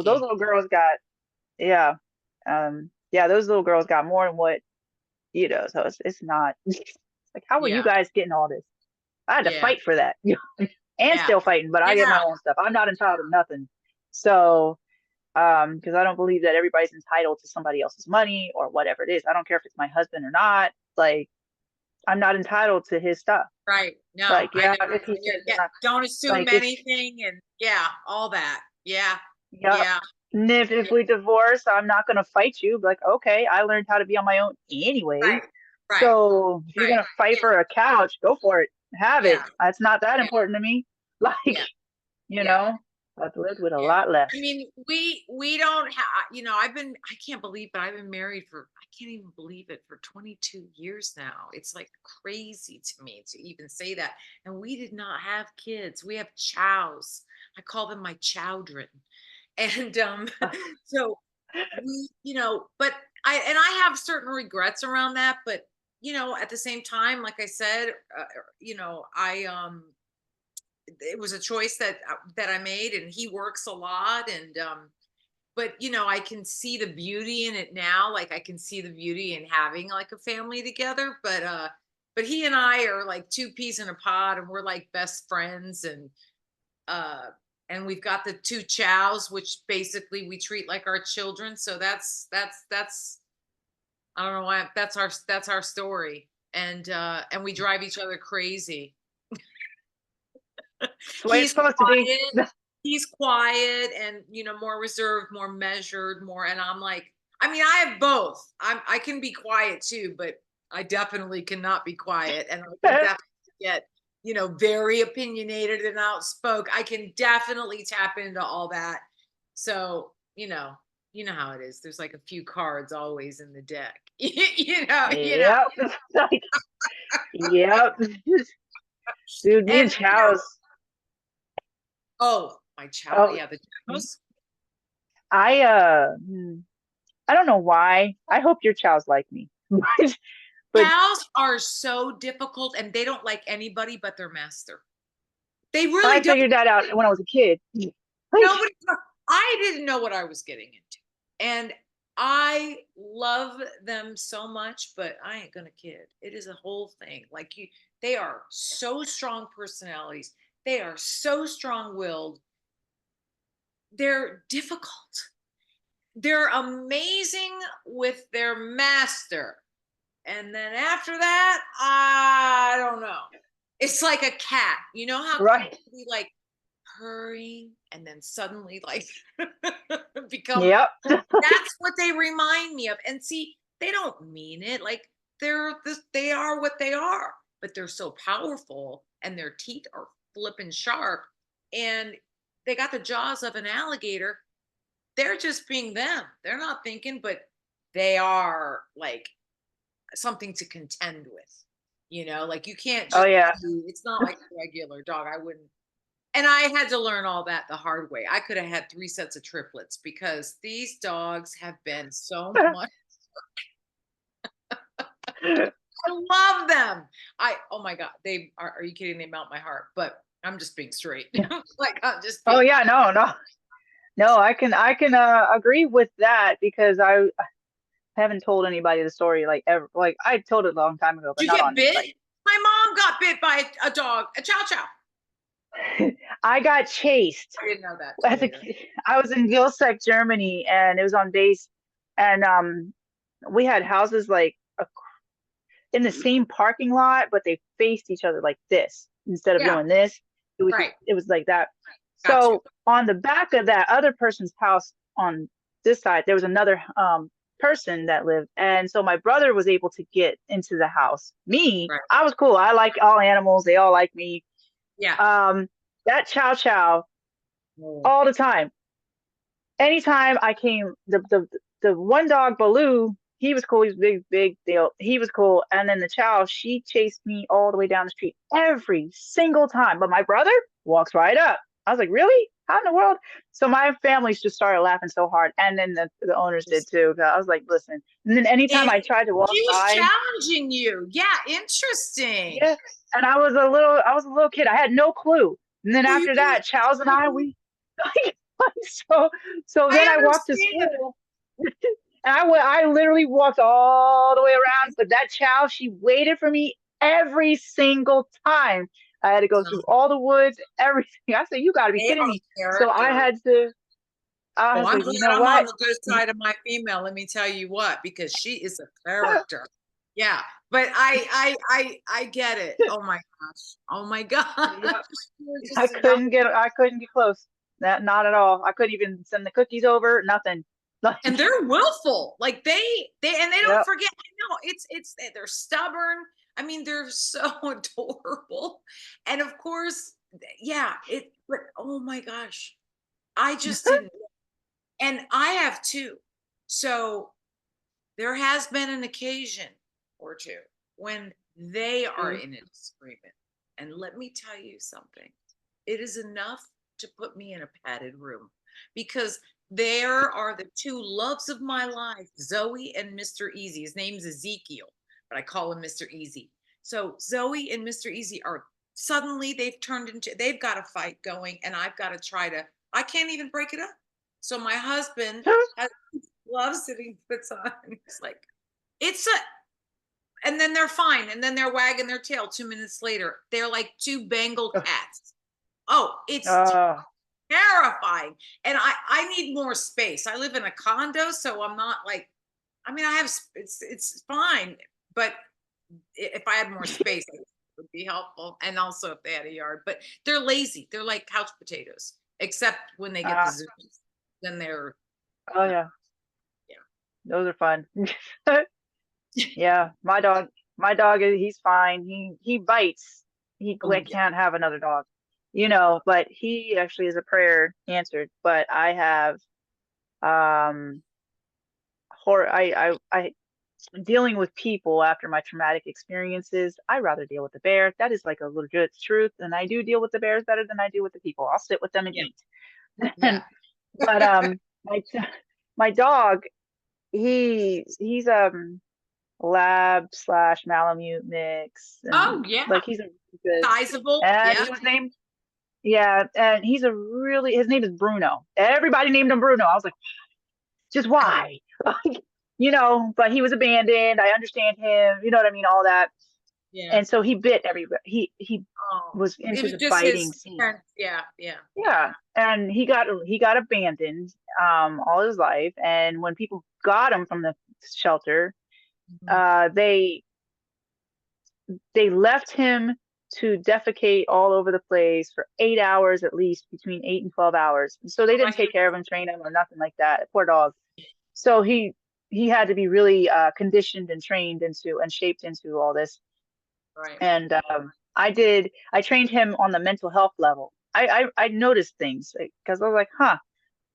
those heartbreaking. little girls got, yeah, yeah, those little girls got more than what, so it's not, like, how are you Yeah, guys getting all this? I had to yeah, fight for that and yeah, still fighting, but I get my yeah, own stuff. I'm not entitled to nothing. So, because I don't believe that everybody's entitled to somebody else's money or whatever it is. I don't care if it's my husband or not. Like, I'm not entitled to his stuff. right. No, Like, I yeah, know. if he Yeah, says yeah. not, Don't assume like, it's, anything, and yeah, all that. Yeah, yep. yeah, And if yeah. we divorce, I'm not gonna fight you. Like, okay, I learned how to be on my own anyway. Right, right, So if you're right. gonna fight Yeah, for a couch, go for it. Have it. yeah, It's not that yeah, important to me. Like, yeah, you yeah. know, I've lived with a Yeah. lot I less. mean, we don't have, I can't believe, but I've been married for, I can't even believe it, for 22 years now. It's like crazy to me to even say that. And we did not have kids. We have chows. I call them my chowdren. And so but I have certain regrets around that, but at the same time, like I said, I it was a choice that I made, and he works a lot, and but I can see the beauty in it now. Like I can see the beauty in having like a family together, but he and I are like two peas in a pod, and we're like best friends, uh and we've got the two chows, which basically we treat like our children. So that's I don't know why, that's our story. And we drive each other crazy. It's the way it's He's supposed to be. quiet. He's quiet and more reserved, more measured, more. And I'm like, I mean, I have both. I can be quiet too, but I definitely cannot be quiet, and I can definitely get very opinionated and outspoken. I can definitely tap into all that. So you know how it is. There's like a few cards always in the deck. You know. Yep. Like, yep. Dude, me and And Chow's. oh, my child, Oh, yeah, the Chows. I I don't know why. I hope your Chow's like me. But Cows are so difficult, and they don't like anybody but their master. They I really don't. figured that out when I was a kid. Like, Nobody. I didn't know what I was getting into, and I love them so much, but I ain't gonna kid. It is a whole thing. Like they are so strong personalities. They are so strong-willed. they're difficult. They're amazing with their master. And then after that, I don't know. It's like a cat. You know how cats Right. be like purring and then suddenly like become, Yep. that's what they remind me of. And see, they don't mean it. Like they are what they are, but they're so powerful and their teeth are flipping sharp and they got the jaws of an alligator. They're just being them. They're not thinking, but they are like something to contend with. Like you can't Oh just, yeah. it's not like a regular dog. I wouldn't. And I had to learn all that the hard way. I could have had 3 sets of triplets because these dogs have been so much. I love them. Oh my God, are you kidding? They melt my heart, but I'm just being straight. Like I'm just Oh being, yeah. No. I can agree with that because I haven't told anybody the story like ever. Like I told it a long time ago, but you not get on bit? like. My mom got bit by a dog, a chow chow. I got chased I didn't know that till as a later. kid. I was in Gilsec, Germany, and it was on base, and we had houses like in the same parking lot, but they faced each other like this instead of Yeah, doing this. right. It was like that. Got you. So on the back of that other person's house on this side, there was another person that lived, and so my brother was able to get into the house. Me, Right. I was cool. I like all animals; they all like me. Yeah. Um, that chow chow Oh, all the time. Anytime I came, the one dog Baloo, he was cool. He was big deal. He was cool. And then the chow, she chased me all the way down the street every single time. But my brother walks right up. I was like, really? How in the world? So my families just started laughing so hard, and then the owners did too. I was like, listen. And then anytime and I tried to walk she was by, challenging you. Yeah, interesting. yeah, and I was a little kid. I had no clue. And then Oh, you after did. that, Chow's and I, we so so then I I walked to understand. school. And I literally walked all the way around, but that Chow, she waited for me every single time. I had to go through all the woods, everything. I said, you got to be They kidding are me. So characters. I Oh, was I'm like, glad you know I'm on what? the good side of my female. Let me tell you what, because she is a character. Yeah, but I get it. Oh my gosh. Oh my gosh. Yep. You're just a dog. I couldn't get close. Not at all. I couldn't even send the cookies over, nothing. And Like, they're willful. Like they don't yep. forget. No, they're stubborn. I mean, they're so adorable. And of course, yeah, but oh my gosh. I just didn't. And I have two. So there has been an occasion or two when they are in a disagreement. And let me tell you something. It is enough to put me in a padded room because there are the two loves of my life, Zoe and Mr. Easy. His name's Ezekiel, but I call him Mr. Easy. So Zoe and Mr. Easy are suddenly they've got a fight going, and I've got to I can't even break it up. So my husband has gloves that he puts on. He's like, it's a, and then they're fine. And then they're wagging their tail 2 minutes later. They're like two Bengal cats. Oh, it's Oh, terrifying. And I need more space. I live in a condo, so I'm not like, I mean, I have, it's fine. But if I had more space, it would be helpful. And also if they had a yard, but they're lazy. They're like couch potatoes, except when they get the uh, zoomies. Then they're, oh no, yeah, yeah. those are fun. Yeah, my dog, he's fine. He bites. He Oh, yeah. can't have another dog, but he actually is a prayer answered. But I have um horror. I dealing with people after my traumatic experiences. I rather deal with the bear. That is like a legit truth, and I do deal with the bears better than I do with the people. I'll sit with them and Yeah. eat. Yeah. But my dog, he's lab slash Malamute mix, and Oh, yeah. like he's a good. Sizable. And Yeah. he was named, yeah, and he's a really, his name is Bruno. Everybody named him Bruno. I was like, just why? Like, but he was abandoned. I understand him. You know what I mean? All that. Yeah. And so he bit everybody. He Oh, was it into was the just biting his scene. friend. Yeah, yeah. Yeah, and he got abandoned all his life. And when people got him from the shelter, Mhm. uh, they they left him to defecate all over the place for 8 hours at least, between 8 and 12 hours. So they Oh, I didn't hear take care of you. him, train him, or nothing like that. Poor dog. So he had to be really conditioned and trained into and shaped into all this. Right. And I trained him on the mental health level. I noticed things because I was like, huh,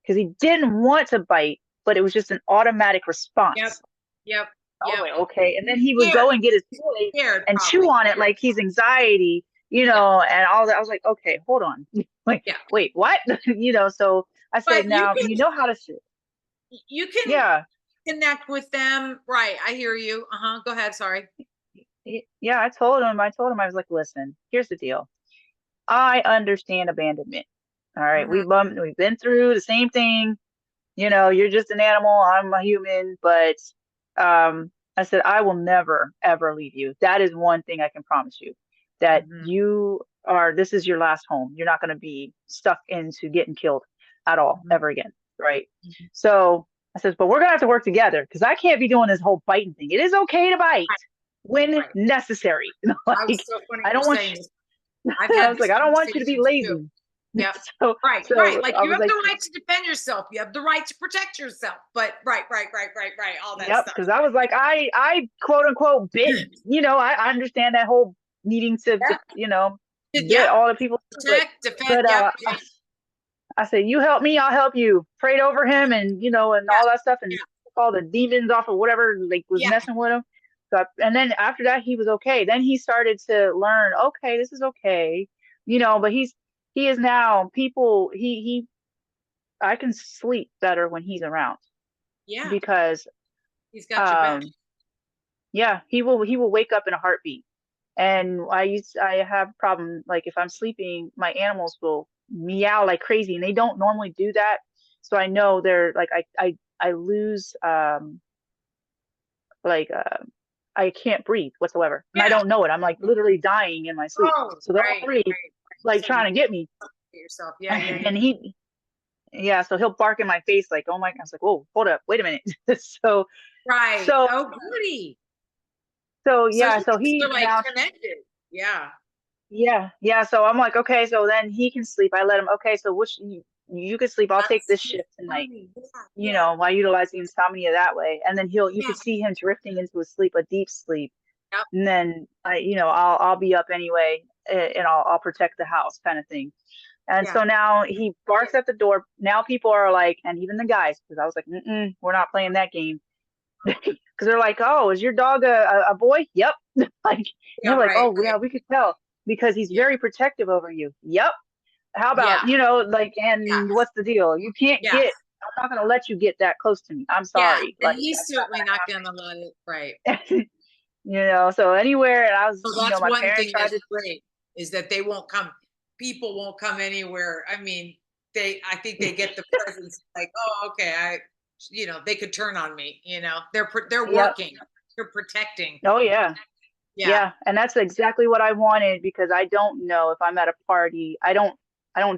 because he didn't want to bite, but it was just an automatic Yep. response. Yep. I was Yep. like, okay. And then He's he would scared. go and get his He's toy scared, and chew probably. on it like he's anxiety, Yeah. and all that. I was like, okay, hold on. Like, Yeah. wait, what? So I said, But now you know how to sit. you can Yeah. connect with them. Right. I hear you. Uh-huh. Go ahead. Sorry. Yeah, I was like, listen, here's the deal. I understand abandonment. All right. Hmm. We've been through the same thing. You're just an animal, I'm a human, but I said, I will never, ever leave you. That is one thing I can promise you, that Hmm. this is your last home. You're not going to be stuck into getting killed at all Hmm. ever again. Right. Hmm. So I said, but we're going to have to work together because I can't be doing this whole biting thing. It is okay to bite Right. when Right. necessary. I Like, was so funny I you're don't want saying this. you, I've I had was these like, I don't want you to be conversations too. lazy. Yep. So, Right, right. so Like I you was have like, the right to defend yourself. You have the right to protect yourself. But right. All that yep, stuff. because I was like, I quote unquote bit, I understand that whole needing to, Yeah. get Yep. all the people, but Protect, defend. but Yep. uh, Yep. I said, you help me, I'll help you. Prayed over him, and and Yeah. all that stuff, and Yeah. took all the demons off of whatever like was Yeah. messing with him. And then after that, he was okay. Then he started to learn, okay, this is okay, But he is now people. He I can sleep better when he's around Yeah. because He's got your back. um yeah, he will wake up in a heartbeat. And I have a problem, like if I'm sleeping, my animals will meow like crazy, and they don't normally do that. So I know they're like I lose like I can't breathe whatsoever, and I Yeah. don't know it. I'm like literally dying in my sleep. Oh, So they're all right. three Right. like So you trying to get me, get yourself. Yeah. Yeah. Yeah. and yeah, so he'll bark in my face like, oh my, I was like, whoa, hold up, wait a minute. so Right. so Oh, goody. so So yeah, you so guys are he like now. connected. Yeah. Yeah, yeah. So I'm like, okay, so then he can sleep. I let him, okay, so you can sleep. I'll take That's this so shift tonight, funny. Yeah. Yeah. while utilizing insomnia that way. And then you Yeah. could see him drifting into a sleep, a deep sleep. Yep. And then I'll be up anyway, and I'll protect the house kind of thing. And Yeah. so now he barks at the door. Now people are like, and even the guys, because I was like, we're not playing that game. Because they're like, oh, is your dog a boy? Yep. Like, and Yeah. they're like, Right. oh, yeah, Right. we could tell because he's Yeah. very protective over you. Yep. How about, Yeah. like, Yeah. and what's the deal? Yeah. I'm not going to let you get that close to me. I'm Yeah. sorry. And Like, he's that's not certainly not gonna let it. Right. going to happen. So anywhere, and I was, So that's my one parents thing tried that's to, great is that they won't come. People won't come anywhere. I mean, I think they get the presence like, oh, okay, they could turn on me. They're yep. working, they're protecting. Oh, yeah. Yeah. Yeah, and that's exactly what I wanted because I don't know if I'm at a party. I don't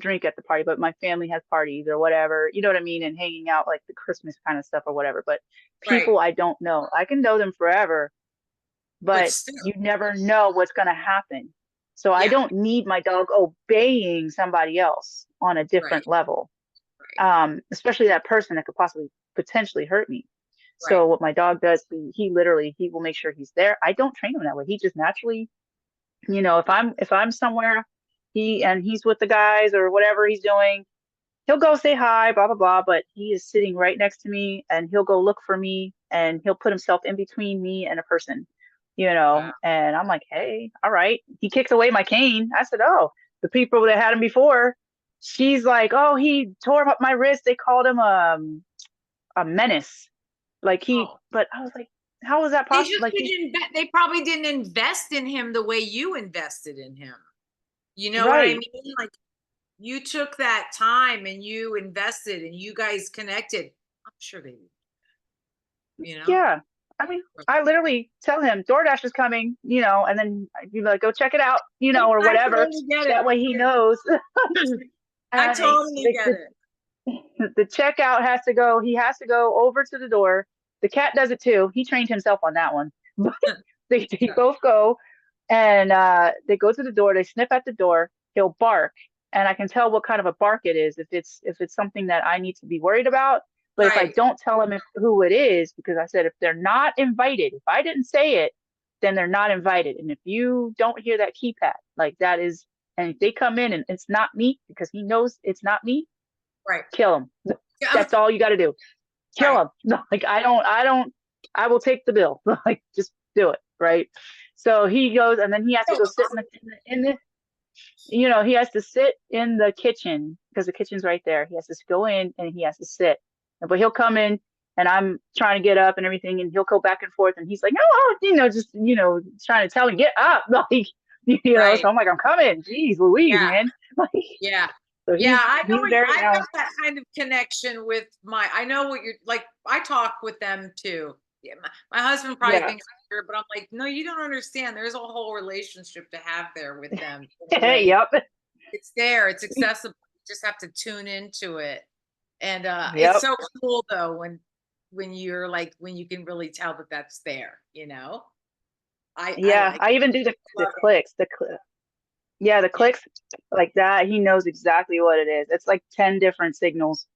drink at the party, but my family has parties or whatever. You know what I mean? And hanging out like the Christmas kind of stuff or whatever. But Right. people I don't know. I can know them forever, But but still, you never know what's going to happen. So I yeah. don't need my dog obeying somebody else on a Right. different level. Right. Especially that person that could possibly potentially hurt me. Right. So what my dog does, he literally he will make sure he's there. I don't train him that way. He just naturally, if I'm somewhere, he's with the guys or whatever he's doing, he'll go say hi, blah blah blah. But he is sitting right next to me, and he'll go look for me, and he'll put himself in between me and a person, Wow. And I'm like, hey, all right. He kicks away my cane. I said, oh, the people that had him before, she's like, oh, he tore up my wrist. They called him a menace. Like Oh, but I was like, how was that they possible? just Like he, didn't. They probably didn't invest in him the way you invested in him. You know what I right. mean? Like you took that time and you invested and you guys connected. I'm sure they did. You know? Yeah. I mean, I literally tell him DoorDash is coming, and then you like, go check it out, or I whatever. totally get it. That way he knows. I And totally get it. the checkout has to go. He has to go over to the door. The cat does it too. He trained himself on that one. But they both go, and they go to the door. They sniff at the door. He'll bark, and I can tell what kind of a bark it is. If it's something that I need to be worried about. But if I Right. don't tell him who it is, because I said if they're not invited, if I didn't say it, then they're not invited. And if you don't hear that keypad, like that is, and if they come in and it's not me, because he knows it's not me, Right. kill him. Yeah. That's all you got to do. Kill Right. him. Like I will take the bill. Like just do it. Right. So he goes, and then he has to go sit he has to sit in the kitchen because the kitchen's right there. He has to go in and he has to sit. But he'll come in and I'm trying to get up and everything, and he'll go back and forth, and he's like, no, just trying to tell me get up, like Right. So I'm like, I'm coming. Jeez, Louise, Yeah. man. Like, Yeah. so Yeah. I know he's very I have that kind of connection with I know what you're like. I talk with them too. Yeah, my husband probably yeah. thinks I'm weird, but I'm like, no, you don't understand. There's a whole relationship to have there with them in a way. Yep. It's there, it's accessible. You just have to tune into it. And it's Yep. so cool though when you're like when you can really tell that that's there, I Yeah. like I even do the love it. clicks. Yeah, the Yeah. clicks like that. He knows exactly what it is. It's like 10 different signals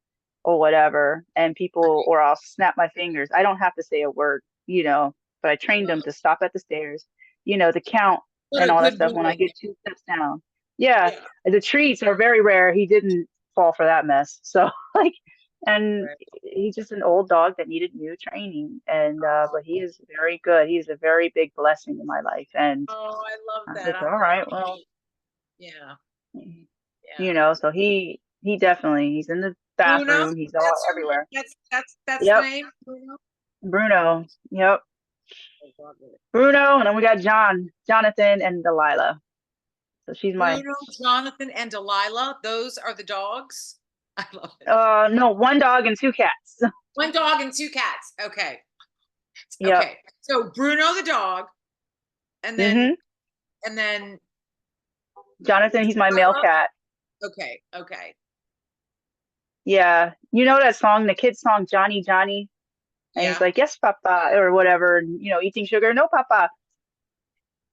or whatever. And people, Right. or I'll snap my fingers. I don't have to say a word, but I trained them to stop at the stairs, to count What and a all that good stuff when I boy. get 2 steps down. Yeah, Yeah. the treats are very rare. He didn't fall for that mess. So, like, and Right. he's just an old dog that needed new training. And, but he is very good. He's a very big blessing in my life. And Oh, I love I was that. like, I'm all right, well, happy. Yeah. Yeah. so he definitely, he's in the Bruno, bathroom. He's all that's your name. everywhere. That's the Yep. name. Bruno. Bruno. Yep. I love it. Bruno. And then we got Jonathan, and Delilah. So she's my, Bruno, Jonathan, and Delilah. Those are the dogs. I love it. no, 1 dog and 2 cats. One dog and 2 cats. Okay. Yep. Okay. So Bruno the dog, and then Mm-hmm. and then Jonathan, he's my male Delilah. cat. Okay. Okay. Yeah. You know that song, the kid's song, Johnny, Johnny? And he's Yeah. like, yes, Papa, or whatever, and, eating sugar. No, Papa.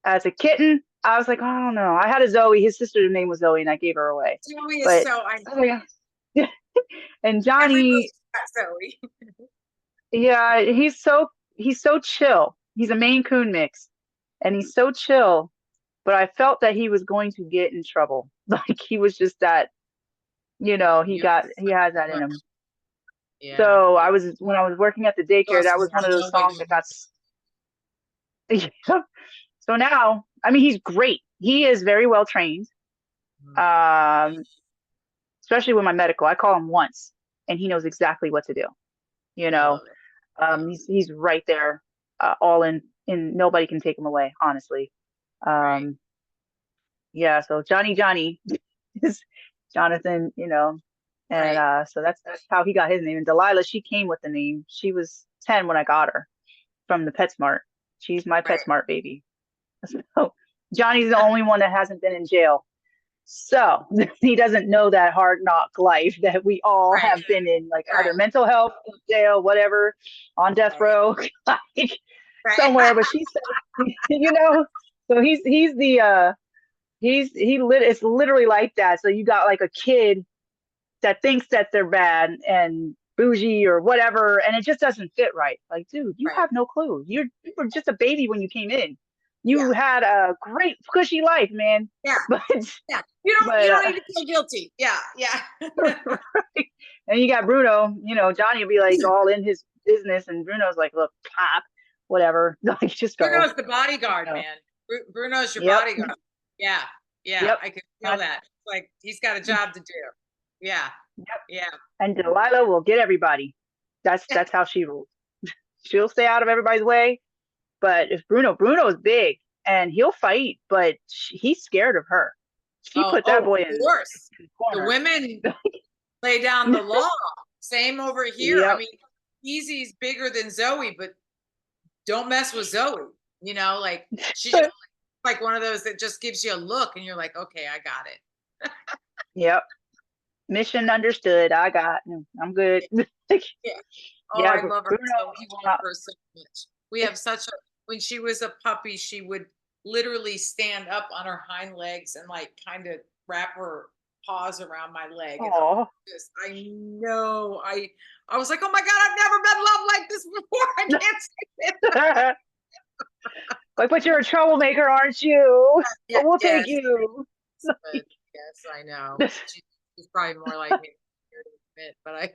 As a kitten, I was like, oh no. I had a Zoe. His sister's name was Zoe, and I gave her away. Zoe is But so oh my God. And Johnny, everybody's got Zoe. yeah, he's so chill. He's a Maine Coon mix, and he's so chill. But I felt that he was going to get in trouble. Like he was just that, You he has that in him. yeah. So when I was working at the daycare, Plus that was one of those no way songs that got. So now, I mean, he's great. He is very well trained. Um, Especially with my medical. I call him once, and he knows exactly what to do. You I know, love it. he's right there, all in. Nobody can take him away, honestly. Right. Yeah. So Johnny is Jonathan. And Right. so that's how he got his name. And Delilah, she came with the name. She was 10 when I got her from the PetSmart. She's my Right. PetSmart baby. So Johnny's the only one that hasn't been in jail. So he doesn't know that hard knock life that we all Right. have been in, like Right. either mental health, jail, whatever, on death Right. row, like Right. somewhere. But she said, so he's the it's literally like that. So you got like a kid that thinks that they're bad and bougie or whatever, and it just doesn't fit right. Like, dude, you Right. have no clue. You were just a baby when you came in. Yeah. You had a great cushy life, man. Yeah. But Yeah. You don't need to feel guilty. Yeah. Yeah. right. And you got Bruno, Johnny will be like all in his business, and Bruno's like, look, pop, whatever. Like, just go. Bruno's the bodyguard, So, man. Bruno's your yep. bodyguard. Yeah. Yeah. Yep. I can feel that. Like he's got a job to do. Yeah. Yep. Yeah. And Delilah will get everybody. That's how she rules. She'll stay out of everybody's way. But if Bruno is big and he'll fight, but he's scared of her. She put that boy Of in course. the The corner. women lay down the law. Same over here. I Yep. mean, Easy's bigger than Zoe, but don't mess with Zoe. You know, like she just like one of those that just gives you a look and you're like, okay, I got it. Yep. Mission understood. I'm good. Yeah. Oh, Yeah, I love her Bruno. so we love her so much. We have such a when she was a puppy, she would literally stand up on her hind legs and like kind of wrap her paws around my leg. And Oh. I know I was like, oh my God, I've never been loved like this before. I can't say it. Like, but you're a troublemaker, aren't you? Yeah, But we'll take yes, you. but yes, I know. She's probably more like me to admit, but I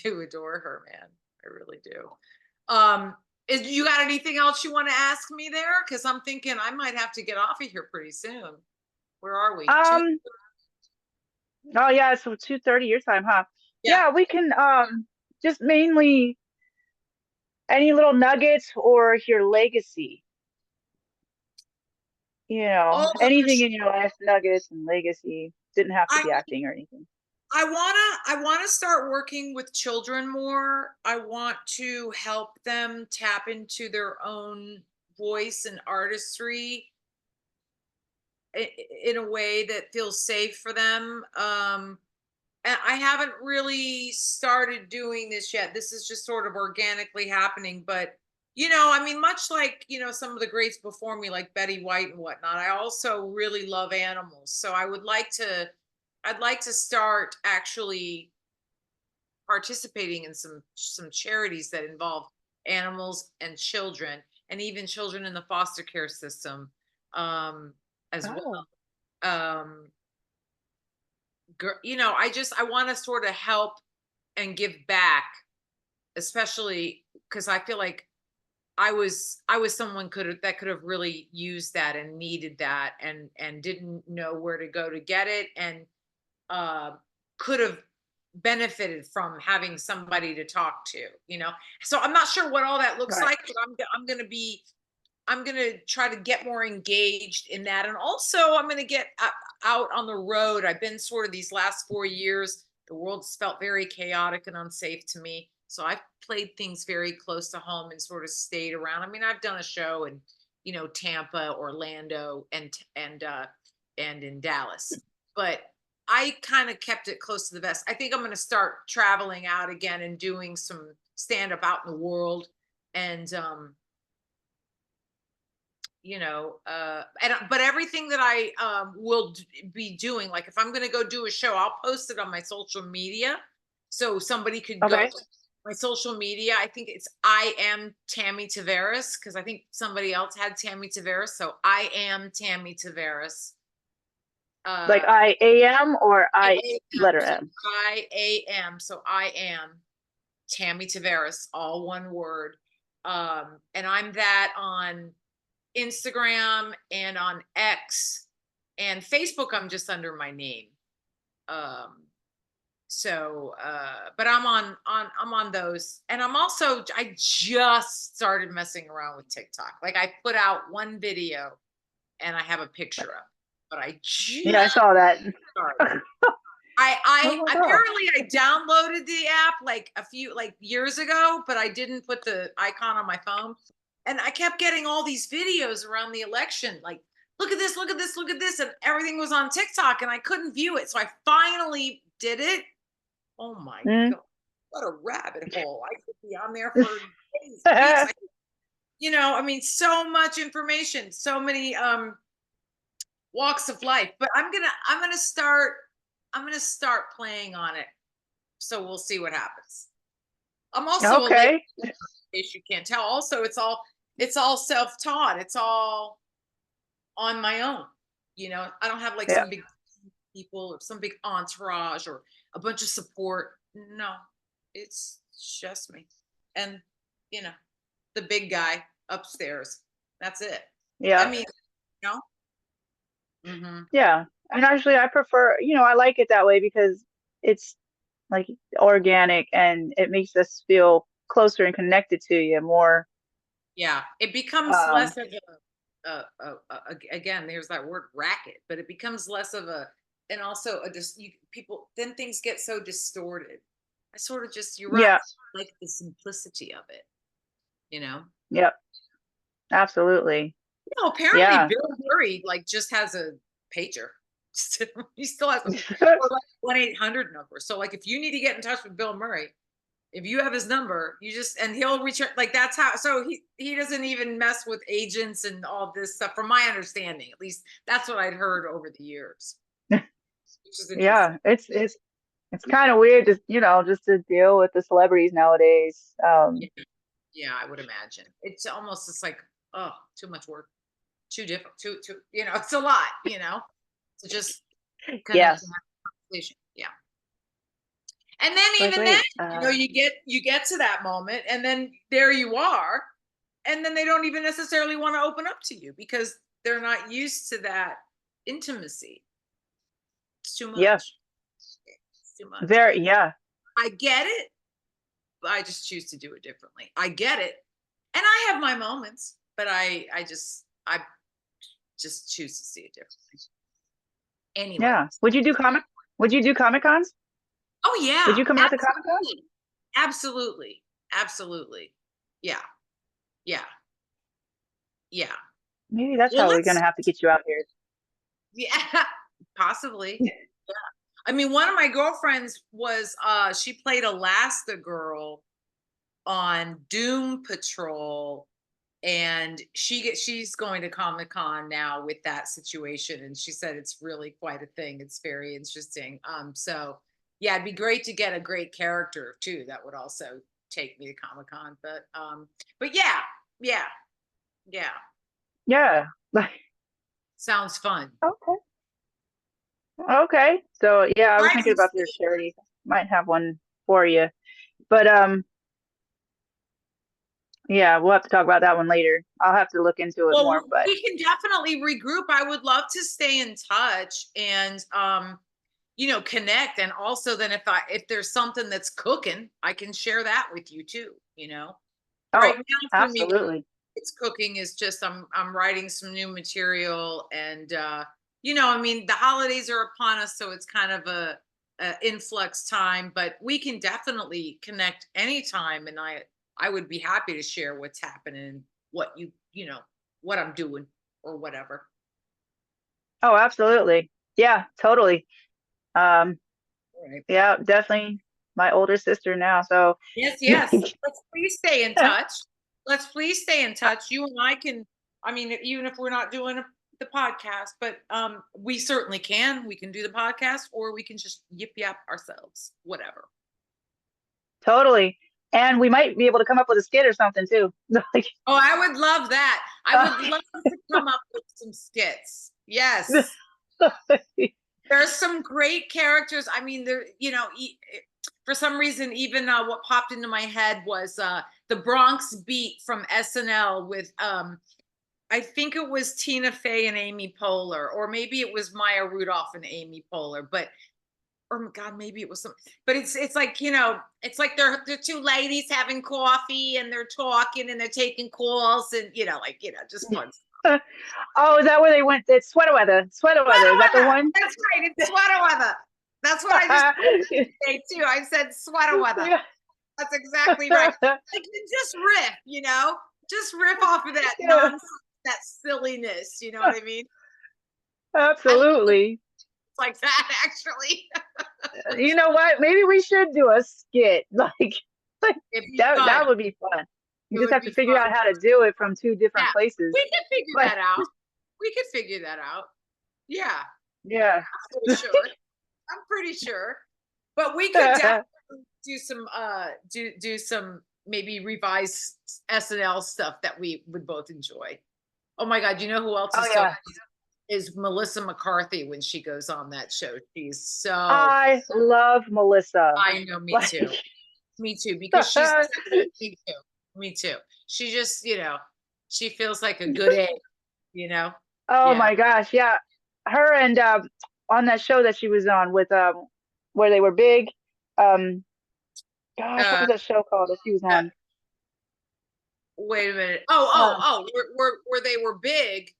do adore her, man. I really do. Is you got anything else you want to ask me there? Because I'm thinking I might have to get off of here pretty soon. Where are we? Two. Um, oh yeah, so 2:30 your time, huh? Yeah. Yeah, we can just mainly any little nuggets or your legacy, Oh anything gosh. in your life, nuggets and legacy. Didn't have to I be acting or anything. I wanna start working with children more. I want to help them tap into their own voice and artistry in a way that feels safe for them. And I haven't really started doing this yet. This is just sort of organically happening. But, I mean, much like, some of the greats before me, like Betty White and whatnot, I also really love animals. So I'd like to start actually participating in some charities that involve animals and children, and even children in the foster care system, as Oh, well. Um, I want to sort of help and give back, especially because I feel like I was someone that could have really used that and needed that and didn't know where to go to get it, and uh, could have benefited from having somebody to talk to. So I'm not sure what all that looks right. like, but I'm going to try to get more engaged in that. And also I'm going to get out on the road. I've been sort of these last 4 years, the world's felt very chaotic and unsafe to me. So I've played things very close to home and sort of stayed around. I mean, I've done a show in, Tampa, Orlando, and in Dallas, but I kind of kept it close to the vest. I think I'm going to start traveling out again and doing some stand up out in the world. And, but everything that I will be doing, like if I'm going to go do a show, I'll post it on my social media so somebody could go Okay. to my social media. I think it's I am Tammy Tavares, because I think somebody else had Tammy Tavares, so I am Tammy Tavares. Like uh IAM or I I am, letter so M. I am Tammy Tavares, all one word. And I'm that on Instagram and on X, and Facebook. I'm just under my name. Um, but I'm on those, and I just started messing around with TikTok. Like I put out one video and I have a picture up, but I Yeah, I just saw that. started. Oh I my gosh. apparently I downloaded the app like a few like years ago, but I didn't put the icon on my phone. And I kept getting all these videos around the election, like, look at this, look at this, look at this. And everything was on TikTok and I couldn't view it. So I finally did it. Oh my Mm. God. What a rabbit hole. I could be on there for days, weeks. I mean, so much information, so many walks of life. But I'm gonna start playing on it. So we'll see what happens. I'm also a late, Okay. in case you can't tell. Also, it's all self-taught. It's all on my own. I don't have like Yeah. some big people or some big entourage or a bunch of support. No, it's just me and you know the big guy upstairs. That's it. I Yeah. mean, you know. Hmm. Yeah. And actually I prefer, I like it that way because it's like organic and it makes us feel closer and connected to you more. Yeah, it becomes Um, less of again. There's that word racket, but it becomes less of a, and also a just people. Then things get so distorted. I sort of just, you're right. yeah. I like the simplicity of it. you know? Yep. Absolutely. Apparently Yeah. Bill Murray like just has a pager. He still has a or like 1-800 number. So like if you need to get in touch with Bill Murray, if you have his number, you just and he'll return like that's how so he doesn't even mess with agents and all this stuff from my understanding. At least that's what I'd heard over the years. Which is interesting. Yeah. It's kind of weird to, just to deal with the celebrities nowadays. Yeah, yeah, I would imagine. It's almost just like, oh, too much work. Too different, too, it's a lot, to just connect Yes. and have a conversation. Yeah. And then Like, even then, wait, you get to that moment and then there you are. And then they don't even necessarily want to open up to you because they're not used to that intimacy. It's too yeah, much. It's too much. very, yeah, I get it, but I just choose to do it differently. I get it. And I have my moments, but I just choose to see it differently. Anyway. yeah. Would you do Comic Cons? Oh Would yeah, you come out to Comic Con? absolutely. Absolutely. Absolutely. Yeah. Yeah. Yeah. Maybe that's Well, how we're gonna let's have to get you out here. yeah, possibly. Yeah. I mean, one of my girlfriends was she played Alaska Girl on Doom Patrol and she's going to Comic-Con now with that situation and she said it's really quite a thing. It's very interesting. So yeah, it'd be great to get a great character too that would also take me to Comic-Con. But yeah, yeah, yeah. Yeah. Like, Sounds fun. okay. Okay. So yeah, I was thinking Writing about your charity. Might have one for you. But yeah, we'll have to talk about that one later. I'll have to look into it more, Well, but we can definitely regroup. I would love to stay in touch and connect. And also then if there's something that's cooking, I can share that with you too. oh, Right now for me, absolutely. it's cooking is just I'm writing some new material and I mean the holidays are upon us, so it's kind of a influx time, but we can definitely connect anytime and I would be happy to share what's happening, what what I'm doing or whatever. Oh, absolutely. Yeah, totally. Um, All right. yeah, definitely my older sister now. So Yes, yes. Let's please stay in touch. Let's please stay in touch. You and I can, I mean, even if we're not doing the podcast, but we certainly can. We can do the podcast or we can just yip yap ourselves, whatever. totally. And we might be able to come up with a skit or something too. Like, Oh, I would love that. I would love to come up with some skits. Yes. There's some great characters. I mean, for some reason, even what popped into my head was the Bronx Beat from SNL with I think it was Tina Fey and Amy Poehler, or maybe it was Maya Rudolph and Amy Poehler, but or God, maybe it was some. But it's like it's like they're two ladies having coffee and they're talking and they're taking calls and just fun. oh, is that where they went? It's sweater weather. Sweater weather. Sweater Is that the weather. one? That's right. It's sweater weather. That's what I just say too. I said sweater weather. Yeah. That's exactly right. Like just just riff off of that Yeah, nonsense, that silliness. You know what I mean? I love it absolutely. like that actually. You know what? Maybe we should do a skit. Like It'd be that fun. would be fun. You It just would have to be figure fun. out how to do it from two different Yeah, places. we could figure Like, that out. We could figure that out. Yeah, yeah. I'm pretty sure. I'm pretty sure. But we could definitely do some do some maybe revised SNL stuff that we would both enjoy. Oh my God, you know who else Oh is so yeah. is Melissa McCarthy when she goes on that show. She's so I love Melissa. I know, me Like too. Me too, because she's me too. Me too. She just, she feels like a good egg, you know? oh Yeah. my gosh, yeah. Her and on that show that she was on with where they were big. Um gosh, what Uh, was that show called that she was uh on? wait a minute. Oh, oh, Um, oh, where they were big.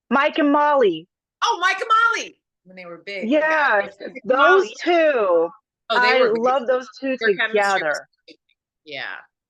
Mike and Molly. Oh, Mike and Molly when they were big. Yeah. Yes, Mike and those Molly. two. Oh, they I were great. love those two Their chemistry was together. great. Yeah.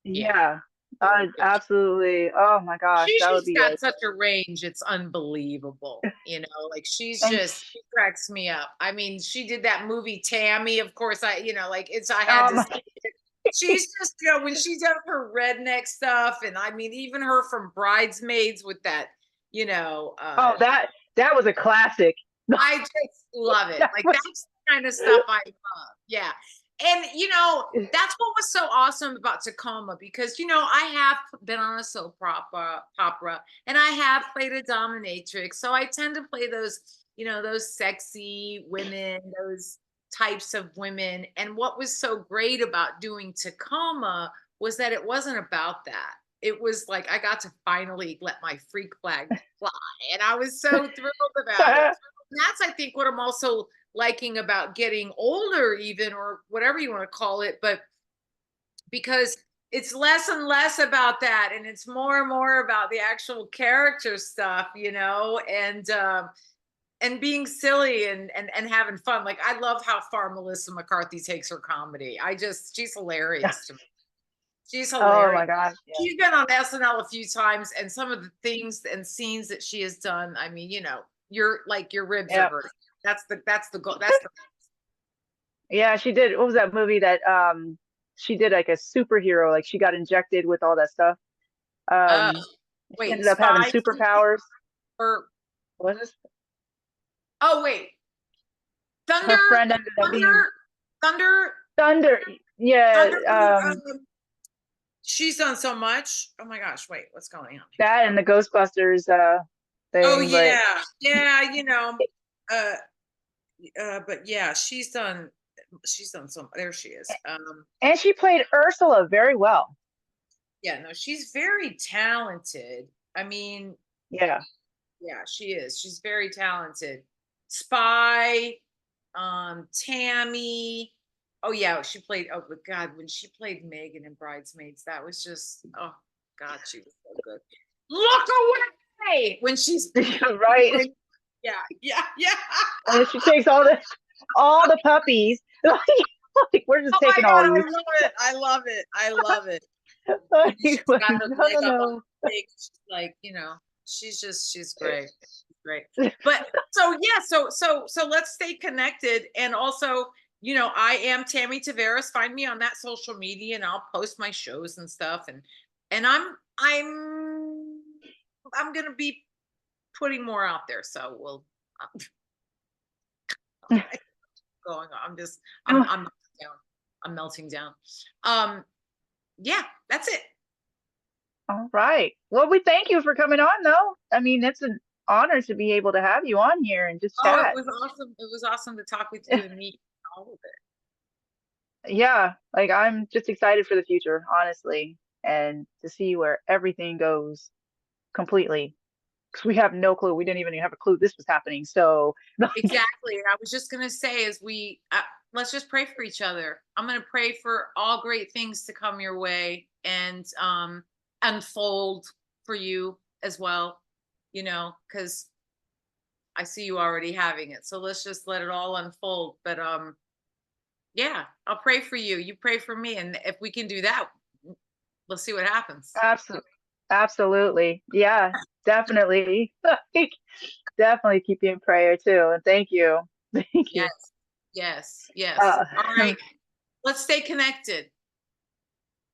Yeah. Yeah. Absolutely. Oh my gosh, She's that would just be got like, such a range, it's unbelievable, you know, like and she cracks me up. I mean, she did that movie Tammy, of course, like I had oh to my, say it. She's just, when she does her redneck stuff, and I mean, even her from Bridesmaids with that, you know, oh that was a classic. I just love it. That Like was, that's the kind of stuff I love. Yeah. And that's what was so awesome about Tacoma because I have been on a soap opera and I have played a dominatrix. So I tend to play those sexy women, those types of women. And what was so great about doing Tacoma was that it wasn't about that. It was like I got to finally let my freak flag fly. And I was so thrilled about it. That's, I think, what I'm also liking about getting older, even, or whatever you want to call it, but because it's less and less about that, and it's more and more about the actual character stuff, and being silly and having fun. Like I love how far Melissa McCarthy takes her comedy. She's hilarious to me. She's oh hilarious. my gosh. She's been on SNL a few times, and some of the things and scenes that she has done. I mean, your ribs are Yeah. hurting. That's the goal. That's the Yeah, she did. What was that movie that she did like a superhero, like she got injected with all that stuff. uh Um she wait, ended up having spy superpowers. or What was this? oh wait, Her Thunder, friend ended up being Thunder, Thunder, Thunder. Yeah, Thunder. She's done so much. Oh my gosh, wait, what's going on here? that and the Ghostbusters Oh thing, but yeah, yeah, uh, but yeah, she's done so. There she is. and she played Ursula very well. Yeah, no, she's very talented. I mean, Yeah. yeah, she is. She's very talented. Spy, Tammy. Oh yeah, she played. Oh my God, when she played Megan in Bridesmaids, that was just. Oh God, she was so good. Look away when she's. Right. Yeah, yeah, yeah. And then she takes all the puppies. Like, we're just Oh my taking all God, I these. love it. I love it. I love it. Like, She's got her no, leg no, up on no. the stage. She's like, she's great. She's great. But so yeah, so let's stay connected. And also, I am Tammy Tavares. Find me on that social media and I'll post my shows and stuff. And I'm gonna be putting more out there. So going on. I'm melting down. I'm melting down. Yeah, that's it. All right. Well, we thank you for coming on, though. I mean, it's an honor to be able to have you on here and just Oh, it chat. was awesome. It was awesome to talk with you and meet all of it. Yeah, like I'm just excited for the future, honestly, and to see where everything goes completely. Because we have no clue. We didn't even have a clue this was happening. So, Exactly. And I was just going to say, let's just pray for each other. I'm going to pray for all great things to come your way and unfold for you as well, because I see you already having it. So let's just let it all unfold. But yeah, I'll pray for you. You pray for me. And if we can do that, let's see what happens. absolutely, absolutely, yeah, definitely, like, definitely keep you in prayer too. And thank you, thank you. Yes, yes, yes. Uh, All right. Let's stay connected.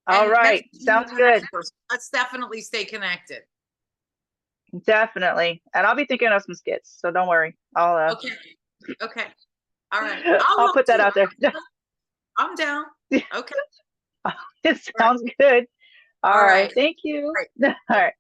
all And right, message me sounds on that good. first. Let's definitely stay connected. Definitely, and I'll be thinking of some skits, so don't worry. Okay. Okay. All right. I'll I'll help put that you. out there. I'm down. Okay. It All right. sounds good. All All right. right. Thank you. All right. All right.